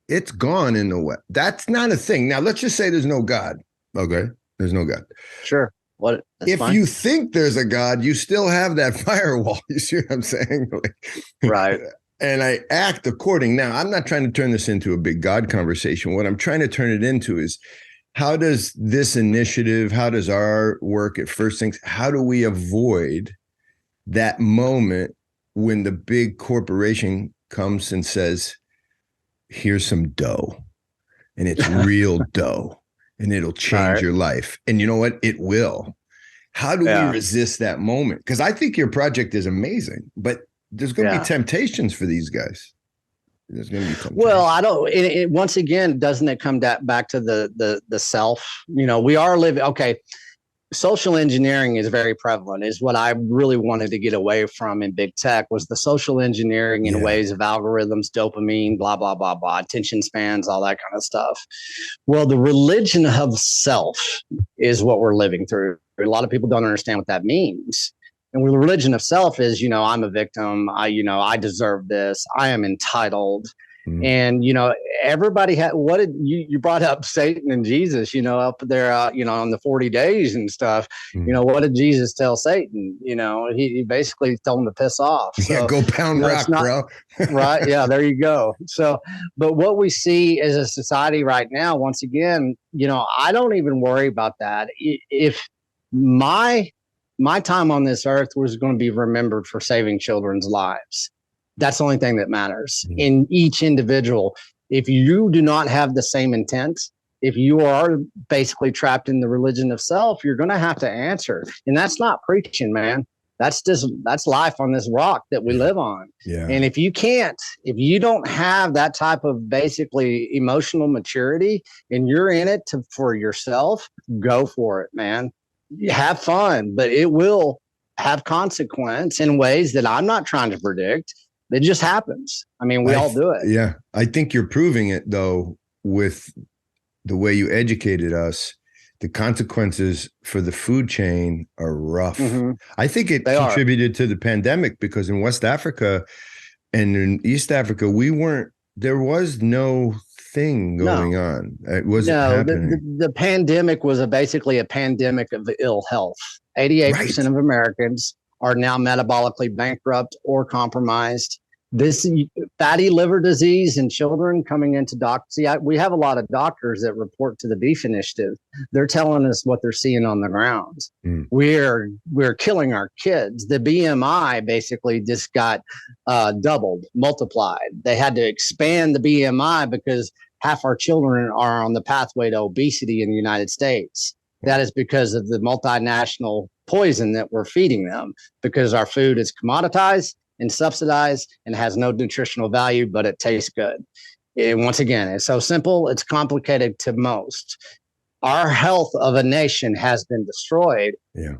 it's gone in the West. That's not a thing. Now, let's just say there's no God. Okay. There's no God. Sure. If you think there's a God, you still have that firewall. You see what I'm saying? Right. And I act according. Now, I'm not trying to turn this into a big God conversation. What I'm trying to turn it into is, how does this initiative, how does our work at First Things, how do we avoid that moment when the big corporation comes and says, here's some dough, and it's real dough, and it'll change your life. And you know what? It will. How do we resist that moment? Because I think your project is amazing, but there's going to be temptations for these guys. There's going to be temptations. Well, I don't. Once again, doesn't it come back to the self? We are living. Okay, social engineering is very prevalent. Is what I really wanted to get away from in big tech, was the social engineering in ways of algorithms, dopamine, blah blah blah blah, attention spans, all that kind of stuff. Well, the religion of self is what we're living through. A lot of people don't understand what that means. And the religion of self is, I'm a victim. I deserve this. I am entitled. And, everybody had, what did you brought up Satan and Jesus, up there, on the 40 days and stuff. What did Jesus tell Satan? He basically told him to piss off. So, go pound rock, bro. Right. Yeah, there you go. So, but what we see as a society right now, once again, I don't even worry about that. If my time on this earth was going to be remembered for saving children's lives, that's the only thing that matters in each individual. If you do not have the same intent, if you are basically trapped in the religion of self, you're going to have to answer. And that's not preaching, man. That's life on this rock that we live on. Yeah. And if you don't have that type of basically emotional maturity and you're in it for yourself, go for it, man. Have fun, but it will have consequence in ways that I'm not trying to predict. It just happens. I mean, we all do it. Yeah. I think you're proving it, though, with the way you educated us. The consequences for the food chain are rough. I think it contributed to the pandemic, because in West Africa and in East Africa, there was no thing going on. It wasn't happening. The pandemic was basically a pandemic of ill health. 88% of Americans are now metabolically bankrupt or compromised. This fatty liver disease in children coming into doctors. See, we have a lot of doctors that report to the Beef Initiative. They're telling us what they're seeing on the ground. We're killing our kids. The BMI basically just got doubled, multiplied. They had to expand the BMI because half our children are on the pathway to obesity in the United States. That is because of the multinational poison that we're feeding them, because our food is commoditized and subsidized and has no nutritional value, but it tastes good. And once again, it's so simple, it's complicated to most. Our health of a nation has been destroyed. Yeah.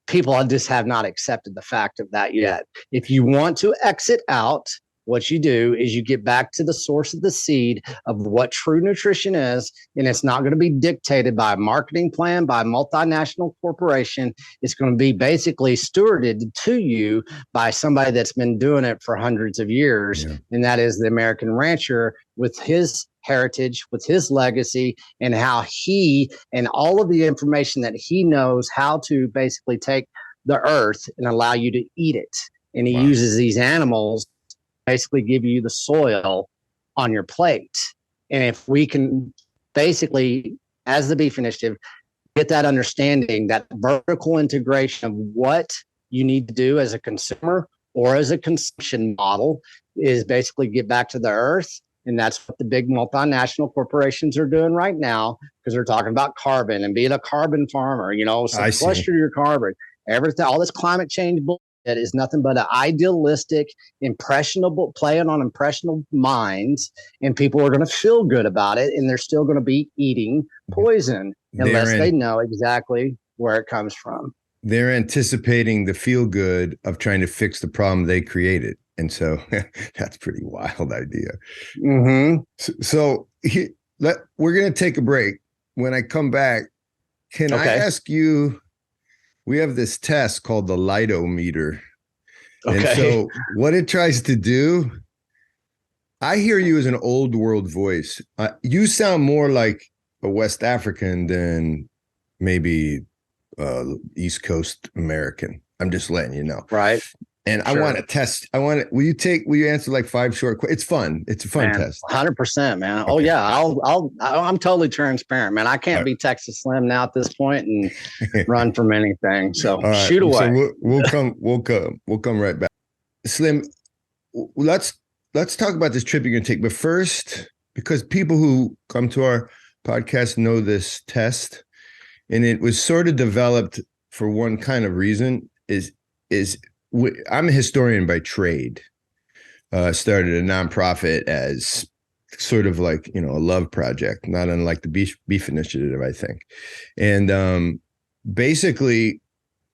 People just have not accepted the fact of that yet. If you want to exit out, what you do is you get back to the source of the seed of what true nutrition is, and it's not going to be dictated by a marketing plan, by a multinational corporation. It's going to be basically stewarded to you by somebody that's been doing it for hundreds of years, and that is the American rancher with his heritage, with his legacy, and how he and all of the information that he knows how to basically take the earth and allow you to eat it. And he uses these animals basically give you the soil on your plate. And if we can basically, as the Beef Initiative, get that understanding, that vertical integration of what you need to do as a consumer or as a consumption model is basically get back to the earth. And that's what the big multinational corporations are doing right now, because they're talking about carbon and being a carbon farmer, sequester your carbon, everything, all this climate change bullshit. It is nothing but an idealistic, impressionable, playing on impressionable minds, and people are going to feel good about it, and they're still going to be eating poison unless they know exactly where it comes from. They're anticipating the feel good of trying to fix the problem they created. And so that's a pretty wild idea. So we're going to take a break. When I come back, can I ask you, we have this test called the lidometer. And so what it tries to do, I hear you as an old world voice. You sound more like a West African than maybe East Coast American. I'm just letting you know. Right. And I want to test. Will you answer like 5 short questions? It's fun. It's a fun test. 100%, man. Okay. Oh yeah. I'm totally transparent, man. I can't be Texas Slim now at this point and run from anything. So shoot away. So we'll come right back. Slim, let's talk about this trip you're going to take. But first, because people who come to our podcast know this test, and it was sort of developed for one kind of reason, is I'm a historian by trade. Started a nonprofit as sort of like, a love project, not unlike the Beef Initiative, I think. And basically,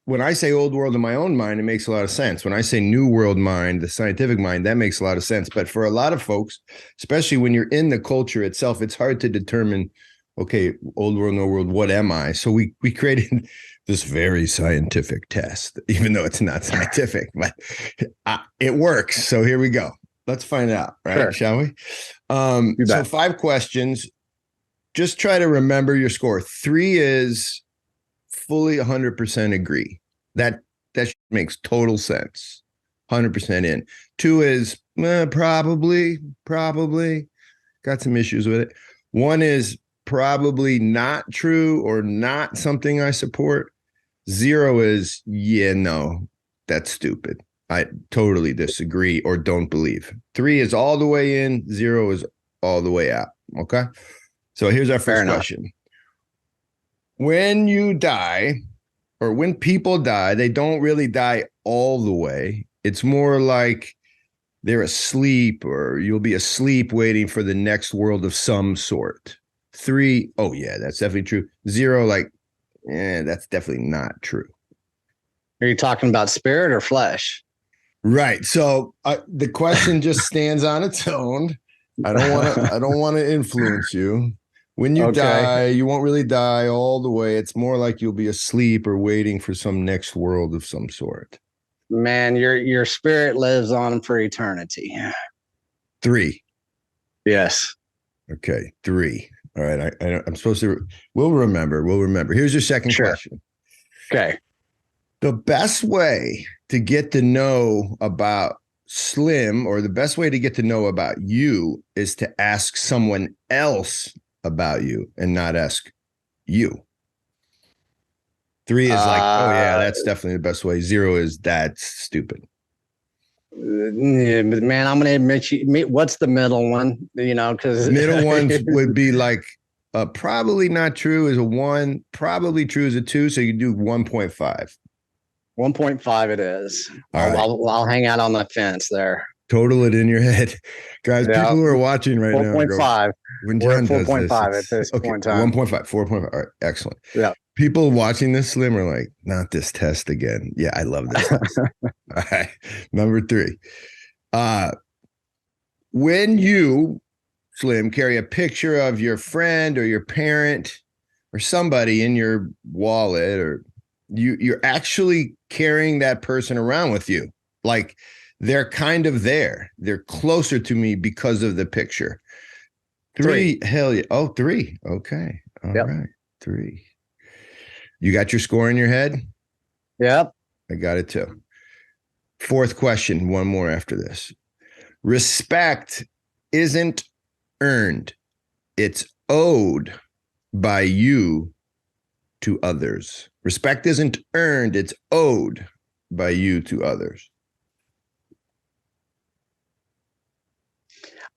when I say old world in my own mind, it makes a lot of sense. When I say new world mind, the scientific mind, that makes a lot of sense. But for a lot of folks, especially when you're in the culture itself, it's hard to determine, okay, old world, new world, what am I? So we created this very scientific test, even though it's not scientific, but it works. So here we go. Let's find out, right? Sure. Shall we? So 5 questions. Just try to remember your score. 3 is fully 100% agree. That makes total sense. 100% in. 2 is probably got some issues with it. 1 is probably not true or not something I support. 0 is, no, that's stupid. I totally disagree or don't believe. 3 is all the way in. 0 is all the way out. Okay. So here's our first question. When you die, or when people die, they don't really die all the way. It's more like they're asleep, or you'll be asleep waiting for the next world of some sort. 3, oh yeah, that's definitely true. 0, like, that's definitely not true. Are you talking about spirit or flesh? Right. So the question just stands on its own. I don't want to influence you. When you die, you won't really die all the way. It's more like you'll be asleep or waiting for some next world of some sort. Man, your spirit lives on for eternity. 3. Yes. Okay. 3. All right. I'm supposed to. We'll remember. Here's your second question. Okay. The best way to get to know about Slim, or the best way to get to know about you is to ask someone else about you and not ask you. 3 is like, oh yeah, that's definitely the best way. 0 is that's stupid. Yeah, but man, I'm gonna admit what's the middle one? Because middle ones would be like probably not true is a 1, probably true is a 2. So you do 1.5. 1.5 it is. I'll hang out on the fence there. Total it in your head. Guys, people who are watching right now. 4.5. When John does 4.5 this, at this point in time. 1.5, 4.5. All right, excellent. Yeah. People watching this, Slim, are like, not this test again. Yeah, I love this test. All right. Number 3. When you, Slim, carry a picture of your friend or your parent or somebody in your wallet, or you're actually carrying that person around with you. Like they're kind of there. They're closer to me because of the picture. 3. Hell yeah. Oh, 3. Okay. All right. 3. You got your score in your head? Yep. I got it too. 4th question. One more after this. Respect isn't earned. It's owed by you to others. Respect isn't earned. It's owed by you to others.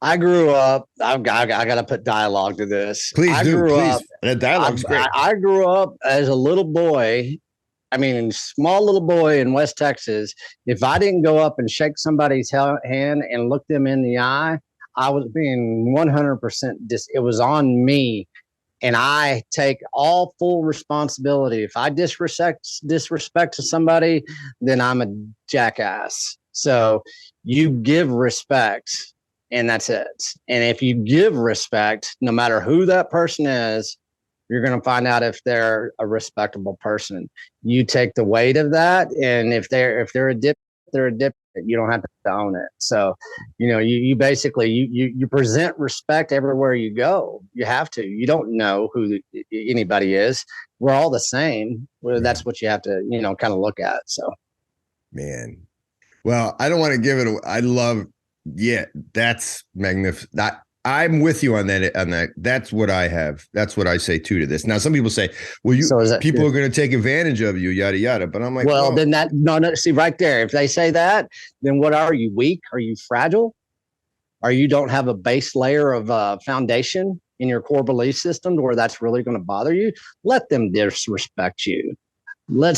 I grew up. I got to put dialogue to this. Please do. Please. That dialogue's great. I grew up as a little boy. I mean, small little boy in West Texas. If I didn't go up and shake somebody's hand and look them in the eye, I was being 100% it was on me. And I take all full responsibility. If I disrespect to somebody, then I'm a jackass. So you give respect, and that's it. And if you give respect, no matter who that person is, you're going to find out if they're a respectable person. You take the weight of that, and if they're a dip, they're a dip. You don't have to own it. So, you basically you present respect everywhere you go. You have to. You don't know who anybody is. We're all the same. Well, that's what you have to, kind of look at. So, man. Well, I don't want to give it. I love. Yeah, that's magnificent. I'm with you on that. That's what I have. That's what I say too to this. Now, some people say, well, people are going to take advantage of you, yada, yada. But I'm like, well, then no, see right there. If they say that, then what are you, weak? Are you fragile? Or you don't have a base layer of foundation in your core belief system where that's really going to bother you? Let them disrespect you. Let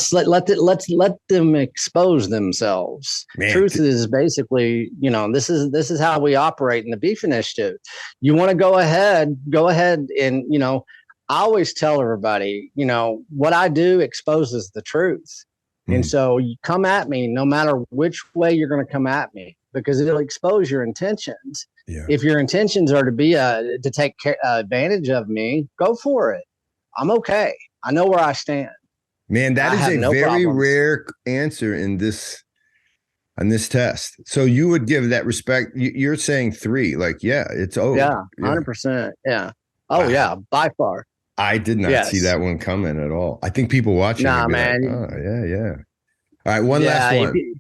them expose themselves. Man, truth is basically, this is how we operate in the Beef Initiative. You want to go ahead and, I always tell everybody, what I do exposes the truth. And so you come at me no matter which way you're going to come at me, because it'll expose your intentions. Yeah. If your intentions are to be to take advantage of me, go for it. I'm okay. I know where I stand. Man, that is a very rare answer on this test. So you would give that respect. You're saying 3, like, yeah, it's owed. Yeah, 100%. Yeah. Oh, yeah, by far. I did not see that one coming at all. I think people watching. Nah, man. Like, oh, yeah. All right, one last one.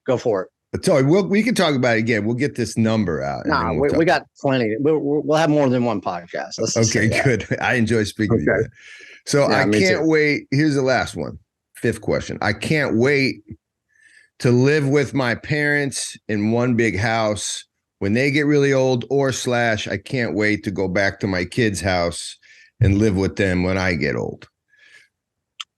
Go for it. So we can talk about it again. We'll get this number out. No, we got plenty. We'll have more than one podcast. Okay, good. I enjoy speaking to you. So I can't wait. Here's the last one. 5th question. I can't wait to live with my parents in one big house when they get really old, or / I can't wait to go back to my kids' house and live with them when I get old.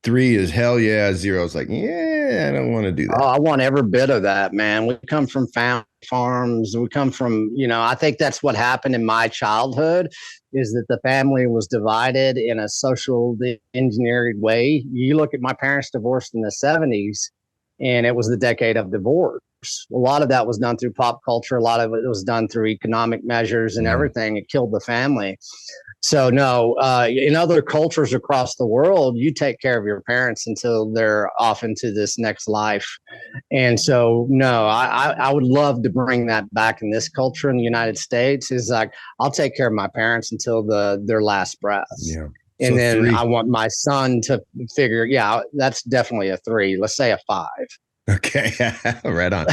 3 is hell yeah. 0 is like, yeah, I don't want to do that. Oh, I want every bit of that, man. We come from farms. We come from, I think that's what happened in my childhood, is that the family was divided in a social engineered way. You look at my parents divorced in the 70s, and it was the decade of divorce. A lot of that was done through pop culture. A lot of it was done through economic measures and everything. It killed the family. So no, in other cultures across the world, you take care of your parents until they're off into this next life. And so, no, I would love to bring that back in this culture in the United States. Is like, I'll take care of my parents until their last breath. Yeah. And so then 3. I want my son to figure, that's definitely a 3. Let's say a 5. Okay. Right on.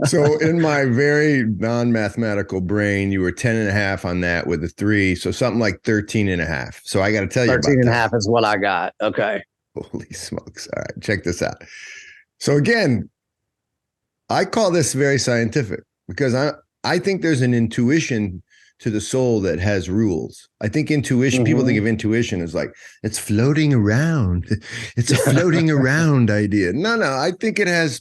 So in my very non-mathematical brain, you were 10 and a half on that with a 3. So something like 13 and a half. So I got to tell you 13 about and a that. half is what I got. Okay. Holy smokes. All right. Check this out. So again, I call this very scientific because I think there's an intuition to the soul that has rules. I think intuition, people think of intuition as like, it's floating around. It's a floating around idea. No, I think it has,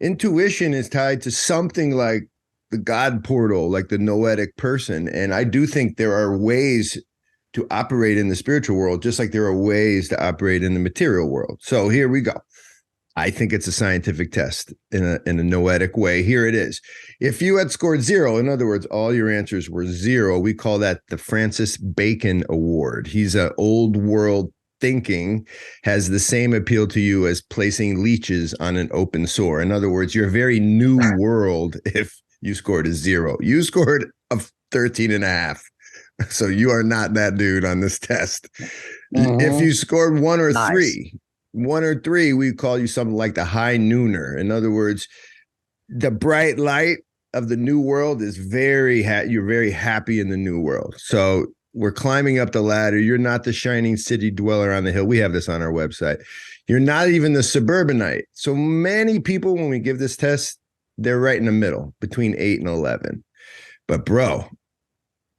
intuition is tied to something like the God portal, like the noetic person. And I do think there are ways to operate in the spiritual world, just like there are ways to operate in the material world. So here we go. I think it's a scientific test in a noetic way. Here it is. If you had scored 0, in other words, all your answers were 0, we call that the Francis Bacon Award. He's an old world thinking, has the same appeal to you as placing leeches on an open sore. In other words, you're a very new world if you scored a 0. You scored a 13 and a half. So you are not that dude on this test. If you scored 1 or 3, 1 or 3, we call you something like the high nooner. In other words, the bright light of the new world is you're very happy in the new world. So we're climbing up the ladder. You're not the shining city dweller on the hill. We have this on our website. You're not even the suburbanite. So many people, when we give this test, they're right in the middle between 8 and 11. But bro,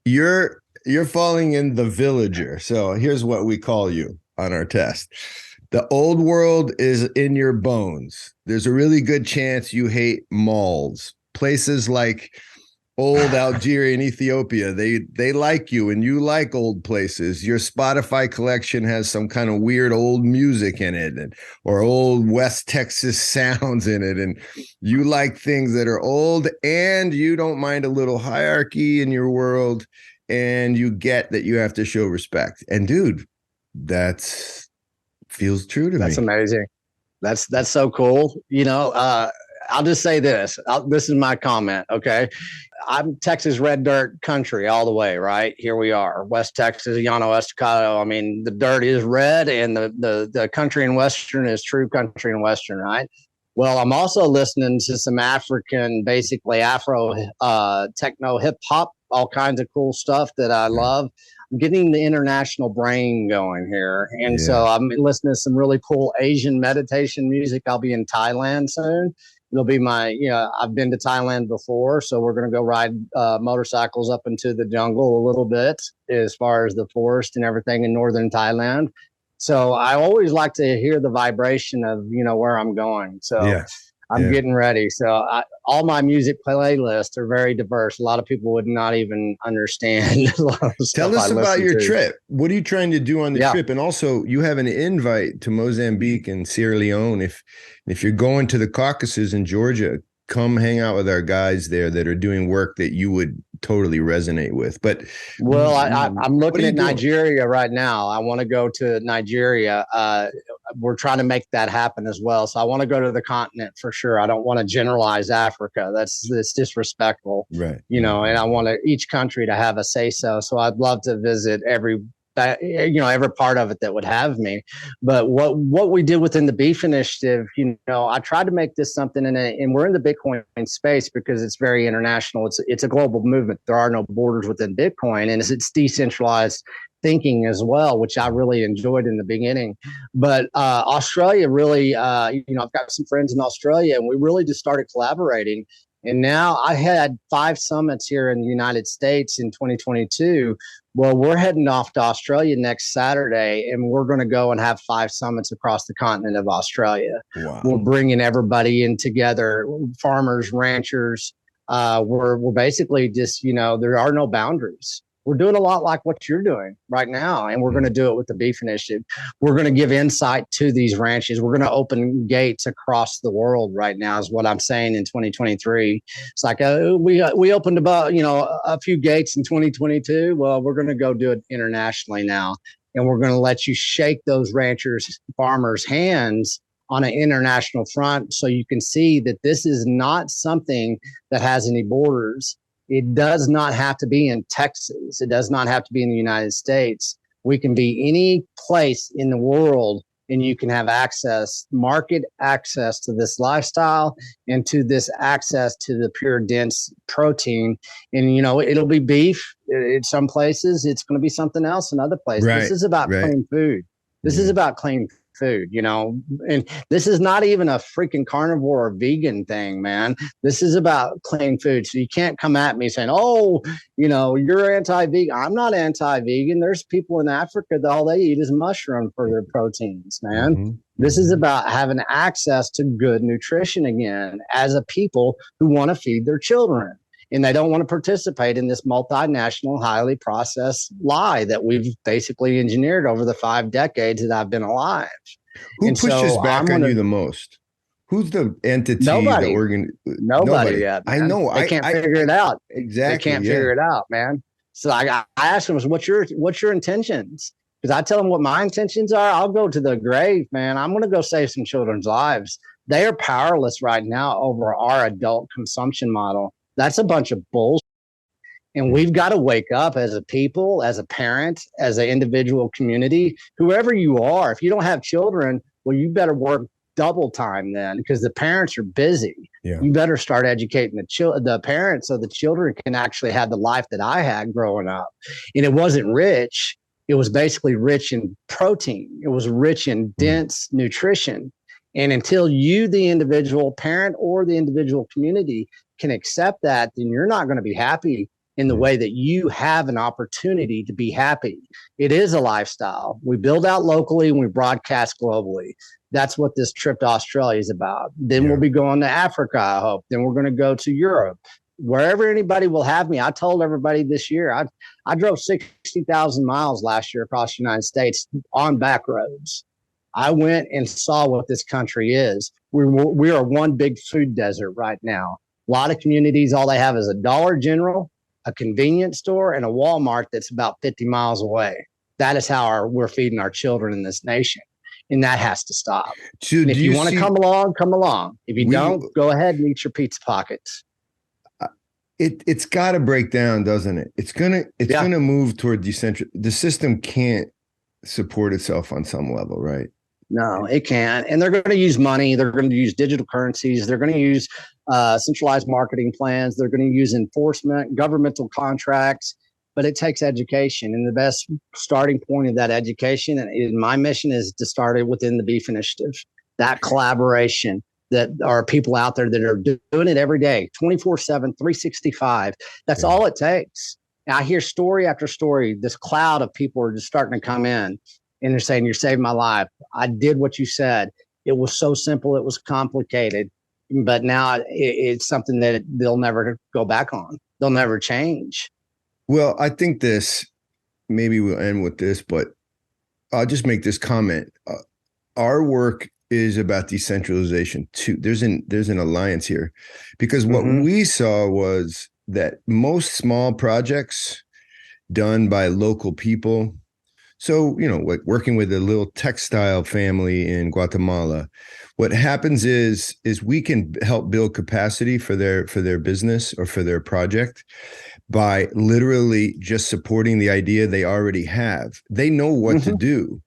you're falling in the villager. So here's what we call you on our test. The old world is in your bones. There's a really good chance you hate malls. Places like old Algeria and Ethiopia, they like you and you like old places. Your Spotify collection has some kind of weird old music in it or old West Texas sounds in it. And you like things that are old and you don't mind a little hierarchy in your world. And you get that you have to show respect. And dude, that's feels true to me. That's amazing. That's so cool. I'll just say this. This is my comment. Okay. I'm Texas red dirt country all the way, right? Here we are. West Texas, Llano Estacado. I mean, the dirt is red and the country in Western is true country in Western, right? Well, I'm also listening to some African, basically Afro, techno, hip hop, all kinds of cool stuff that I love. I'm getting the international brain going here. And so I'm listening to some really cool Asian meditation music. I'll be in Thailand soon. It'll be I've been to Thailand before. So we're going to go ride motorcycles up into the jungle a little bit as far as the forest and everything in northern Thailand. So I always like to hear the vibration of, where I'm going. So I'm getting ready. So all my music playlists are very diverse. A lot of people would not even understand. Tell us about your trip. What are you trying to do on the trip? And also, you have an invite to Mozambique and Sierra Leone. If you're going to the Caucasus in Georgia, come hang out with our guys there that are doing work that you would totally resonate with. But I'm looking at Nigeria right now. I want to go to Nigeria. We're trying to make that happen as well. So I want to go to the continent for sure. I don't want to generalize Africa. That's disrespectful, right? And I want each country to have a say so. So I'd love to visit every part of it that would have me. But what we did within the Beef Initiative, I tried to make this something and we're in the Bitcoin space because it's very international. It's a global movement. There are no borders within Bitcoin, and it's decentralized thinking as well, which I really enjoyed in the beginning. But Australia really, I've got some friends in Australia, and we really just started collaborating. And now I had 5 summits here in the United States in 2022. Well, we're heading off to Australia next Saturday, and we're going to go and have 5 summits across the continent of Australia. Wow. We're bringing everybody in together, farmers, ranchers. We're basically just, there are no boundaries. We're doing a lot like what you're doing right now, and we're going to do it with the Beef Initiative. We're going to give insight to these ranches. We're going to open gates across the world right now is what I'm saying in 2023. It's like we opened about, a few gates in 2022. Well, we're going to go do it internationally now, and we're going to let you shake those ranchers, farmers' hands on an international front so you can see that this is not something that has any borders. It does not have to be in Texas. It does not have to be in the United States. We can be any place in the world and you can have market access to this lifestyle and to this access to the pure dense protein. And, it'll be beef in some places. It's going to be something else in other places. Right, this is about right. clean food. This is about clean food, and this is not even a freaking carnivore or vegan thing, man. This is about clean food. So you can't come at me saying, oh, you're anti-vegan. I'm not anti-vegan. There's people in Africa that all they eat is mushroom for their proteins, man. Mm-hmm. This is about having access to good nutrition again as a people who want to feed their children. And they don't want to participate in this multinational, highly processed lie that we've basically engineered over the 5 decades that I've been alive. Who pushes back on you the most? Who's the entity? Nobody. Nobody yet, man. I know. They can't figure it out. Exactly. They can't figure it out, man. So I asked them, what's your intentions? Because I tell them what my intentions are. I'll go to the grave, man. I'm going to go save some children's lives. They are powerless right now over our adult consumption model. That's a bunch of bullshit. And we've got to wake up as a people, as a parent, as an individual community, whoever you are. If you don't have children, well, you better work double time then, because the parents are busy. Yeah. You better start educating the parents so the children can actually have the life that I had growing up. And it wasn't rich. It was basically rich in protein. It was rich in dense nutrition. And until you, the individual parent or the individual community, can accept that, then you're not going to be happy in the way that you have an opportunity to be happy. It is a lifestyle. We build out locally and we broadcast globally. That's what this trip to Australia is about. Then we'll be going to Africa, I hope. Then we're going to go to Europe. Wherever anybody will have me. I told everybody this year, I drove 60,000 miles last year across the United States on back roads. I went and saw what this country is. We are one big food desert right now. A lot of communities, all they have is a Dollar General, a convenience store, and a Walmart that's about 50 miles away. That is how we're feeding our children in this nation. And that has to stop. And if you want to come along, come along. If you don't, go ahead and eat your pizza pockets. It's got to break down, doesn't it? It's gonna move toward decentral. The system can't support itself on some level, right? No, it can't. And they're going to use money. They're going to use digital currencies. They're going to use centralized marketing plans. They're going to use enforcement, governmental contracts. But it takes education. And the best starting point of that education, and my mission is to start it within the Beef Initiative, that collaboration, that are people out there that are doing it every day, 24/7, 365. That's all it takes. And I hear story after story. This cloud of people are just starting to come in. And they're saying, you saved my life. I did what you said. It was so simple. It was complicated. But now it's something that they'll never go back on. They'll never change. Well, I think maybe we'll end with this, but I'll just make this comment. Our work is about decentralization too. There's an alliance here, because what we saw was that most small projects done by local people. So, like working with a little textile family in Guatemala, what happens is we can help build capacity for their business or for their project by literally just supporting the idea they already have. They know what to do.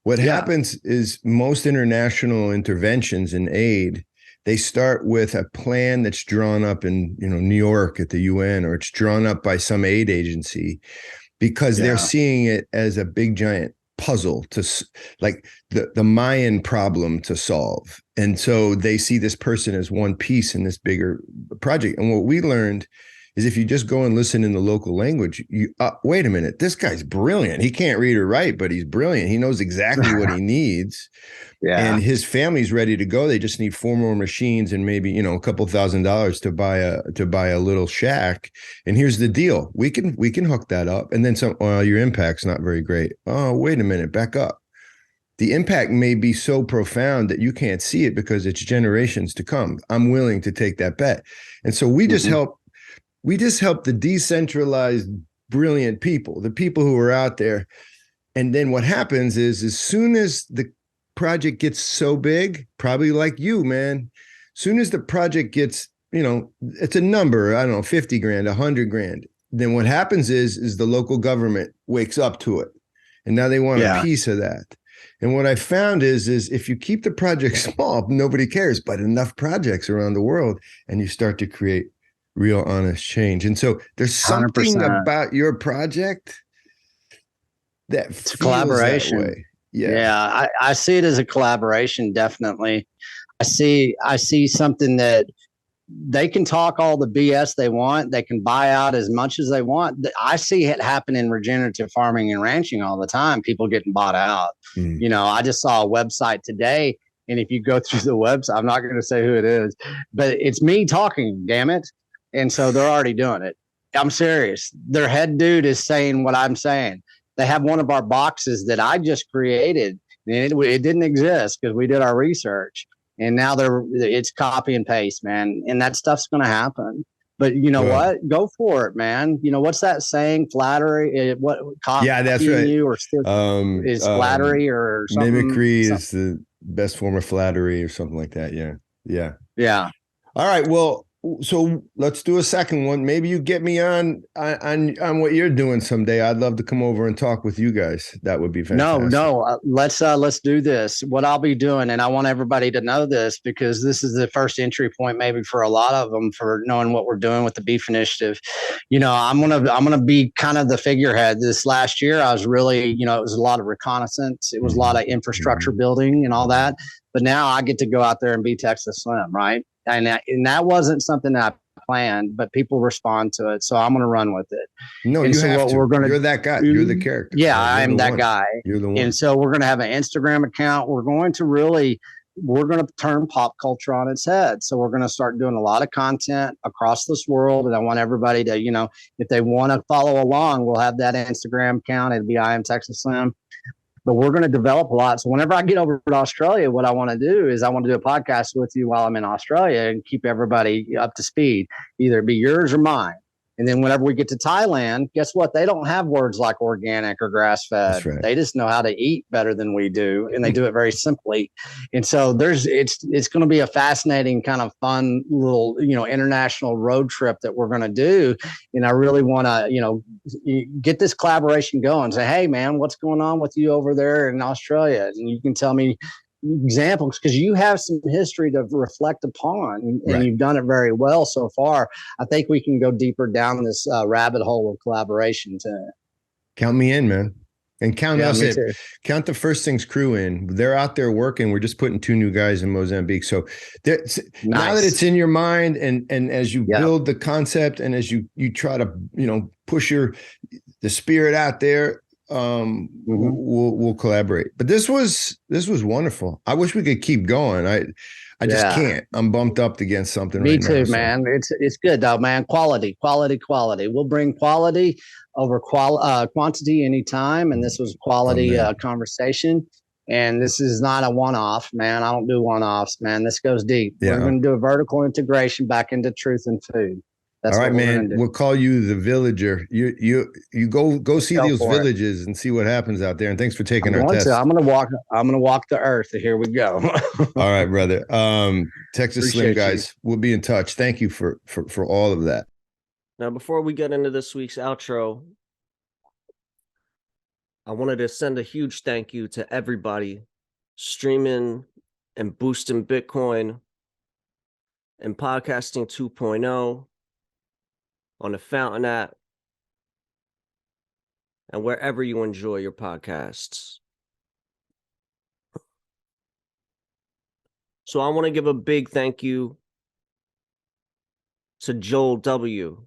What happens is most international interventions in aid, they start with a plan that's drawn up in, New York at the UN, or it's drawn up by some aid agency, because they're seeing it as a big giant puzzle to, like the Mayan problem to solve. And so they see this person as one piece in this bigger project. And what we learned is if you just go and listen in the local language, wait a minute, this guy's brilliant. He can't read or write, but he's brilliant. He knows exactly what he needs. And his family's ready to go. They just need 4 more machines and maybe, a couple $1,000s to buy a little shack. And here's the deal. We can hook that up. And then your impact's not very great. Oh, wait a minute, back up. The impact may be so profound that you can't see it because it's generations to come. I'm willing to take that bet. And so we just help the decentralized, brilliant people, the people who are out there. And then what happens is, as soon as the project gets so big, probably like you, man, soon as the project gets, it's a number, I don't know, 50 grand, 100 grand. Then what happens is the local government wakes up to it. And now they want a piece of that. And what I found is if you keep the project small, nobody cares, but enough projects around the world, and you start to create real honest change. And so there's something 100%. about your project that It's a feels that collaboration. way. Yeah. Yeah, I see it as a collaboration, definitely. I see something that they can talk all the BS they want. They can buy out as much as they want. I see it happen in regenerative farming and ranching all the time. People getting bought out. You know, I just saw a website today, and if you go through the website, I'm not going to say who it is, but it's me talking, damn it. And so they're already doing it. I'm serious. Their head dude is saying what I'm saying. They have one of our boxes that I just created, and it didn't exist because we did our research, and now it's copy and paste, man, and that stuff's going to happen. But you know what? Go for it, man. You know what's that saying? Flattery. What Yeah, that's copying right. you or still is flattery or something? Mimicry is the best form of flattery or something like that. Yeah. Yeah. Yeah. All right. Well, so let's do a second one. Maybe you get me on what you're doing someday. I'd love to come over and talk with you guys. That would be fantastic. No. Let's do this. What I'll be doing, and I want everybody to know this because this is the first entry point, maybe for a lot of them, for knowing what we're doing with the Beef Initiative. You know, I'm gonna be kind of the figurehead. This last year, I was really, you know, it was a lot of reconnaissance. It was a lot of infrastructure building and all that. But now I get to go out there and be Texas Slim, right? And that wasn't something that I planned, but people respond to it, so I'm going to run with it. No, and you so have what to. We're going to You're that guy. You're the character. Yeah, I'm that guy. You're the one. And so we're going to have an Instagram account. We're going to turn pop culture on its head. So we're going to start doing a lot of content across this world. And I want everybody to, you know, if they want to follow along, we'll have that Instagram account. It'll be iamtexasslim. But we're going to develop a lot. So whenever I get over to Australia, what I want to do is I want to do a podcast with you while I'm in Australia and keep everybody up to speed, either be yours or mine. And then whenever we get to Thailand, guess what? They don't have words like organic or grass fed. Right. They just know how to eat better than we do, and they do it very simply. And so it's going to be a fascinating, kind of fun little, you know, international road trip that we're going to do. And I really want to, you know, get this collaboration going. Say, hey, man, what's going on with you over there in Australia? And you can tell me examples because you have some history to reflect upon, and you've done it very well so far. I think we can go deeper down this rabbit hole of collaboration too. Count me in, man. And count us in. Count the First Things crew in. They're out there working. We're just putting 2 new guys in Mozambique. So now that it's in your mind, and as you build the concept, and as you try to, you know, push the spirit out there, we'll collaborate. But this was wonderful. I wish we could keep going. I just can't. I'm bumped up against something. Me too, man. It's good though, man. Quality. We'll bring quality over quantity anytime. And this was quality conversation. And this is not a one-off, man. I don't do one-offs, man. This goes deep. We're going to do a vertical integration back into truth and food. That's all right, man. We'll call you the villager. You go see those villages and see what happens out there. And thanks for taking our test. I'm gonna walk the earth. Here we go. All right, brother. Texas Slim guys, we'll be in touch. Thank you for all of that. Now, before we get into this week's outro, I wanted to send a huge thank you to everybody streaming and boosting Bitcoin and podcasting 2.0 on the Fountain app and wherever you enjoy your podcasts. So I want to give a big thank you to Joel W.,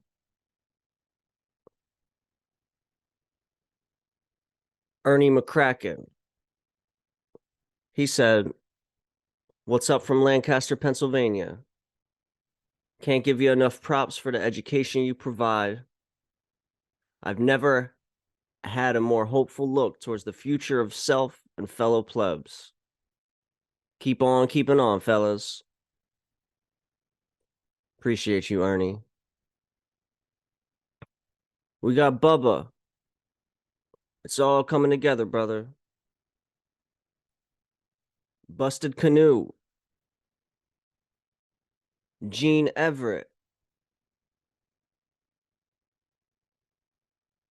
Ernie McCracken. He said, "What's up from Lancaster, Pennsylvania? Can't give you enough props for the education you provide. I've never had a more hopeful look towards the future of self and fellow plebs. Keep on keeping on, fellas." Appreciate you, Ernie. We got Bubba. It's all coming together, brother. Busted Canoe. Gene Everett.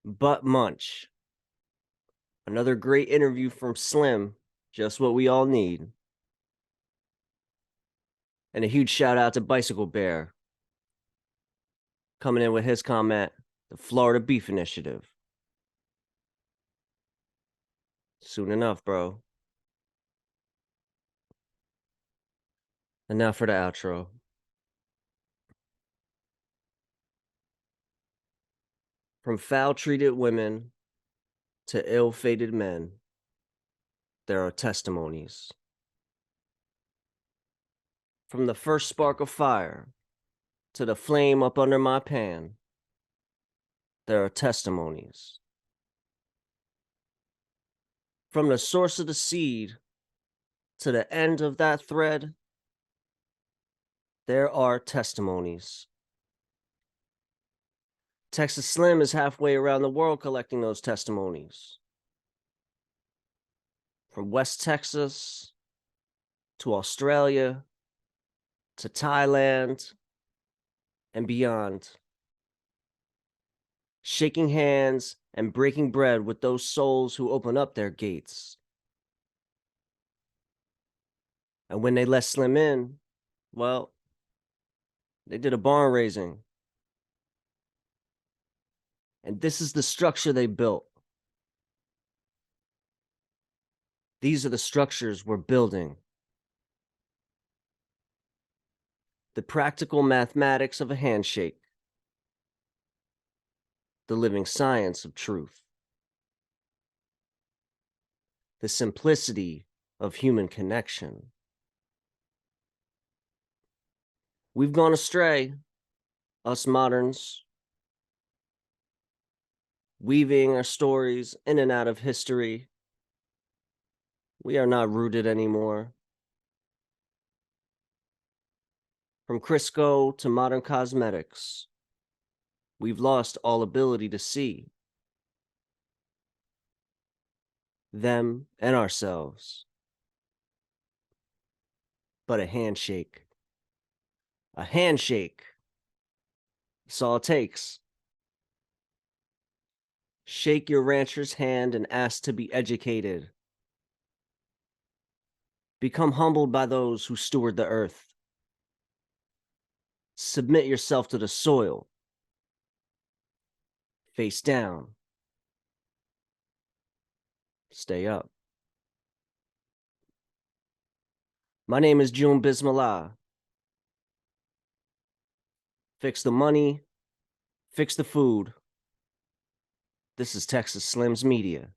Butt Munch. Another great interview from Slim Just what we all need. And a huge shout out to Bicycle Bear coming in with his comment, the Florida Beef Initiative. Soon enough, bro. And now for the outro. From foul-treated women to ill-fated men, there are testimonies. From the first spark of fire to the flame up under my pan, there are testimonies. From the source of the seed to the end of that thread, there are testimonies. Texas Slim is halfway around the world collecting those testimonies. From West Texas to Australia to Thailand and beyond. Shaking hands and breaking bread with those souls who open up their gates. And when they let Slim in, well, they did a barn raising. And this is the structure they built. These are the structures we're building. The practical mathematics of a handshake. The living science of truth. The simplicity of human connection. We've gone astray, us moderns, weaving our stories in and out of history. We are not rooted anymore. From Crisco to modern cosmetics, we've lost all ability to see them and ourselves. But a handshake. A handshake. That's all it takes. Shake your rancher's hand and ask to be educated. Become humbled by those who steward the earth. Submit yourself to the soil. Face down. Stay up. My name is June Bismillah. Fix the money. Fix the food. This is Texas Slim's Media.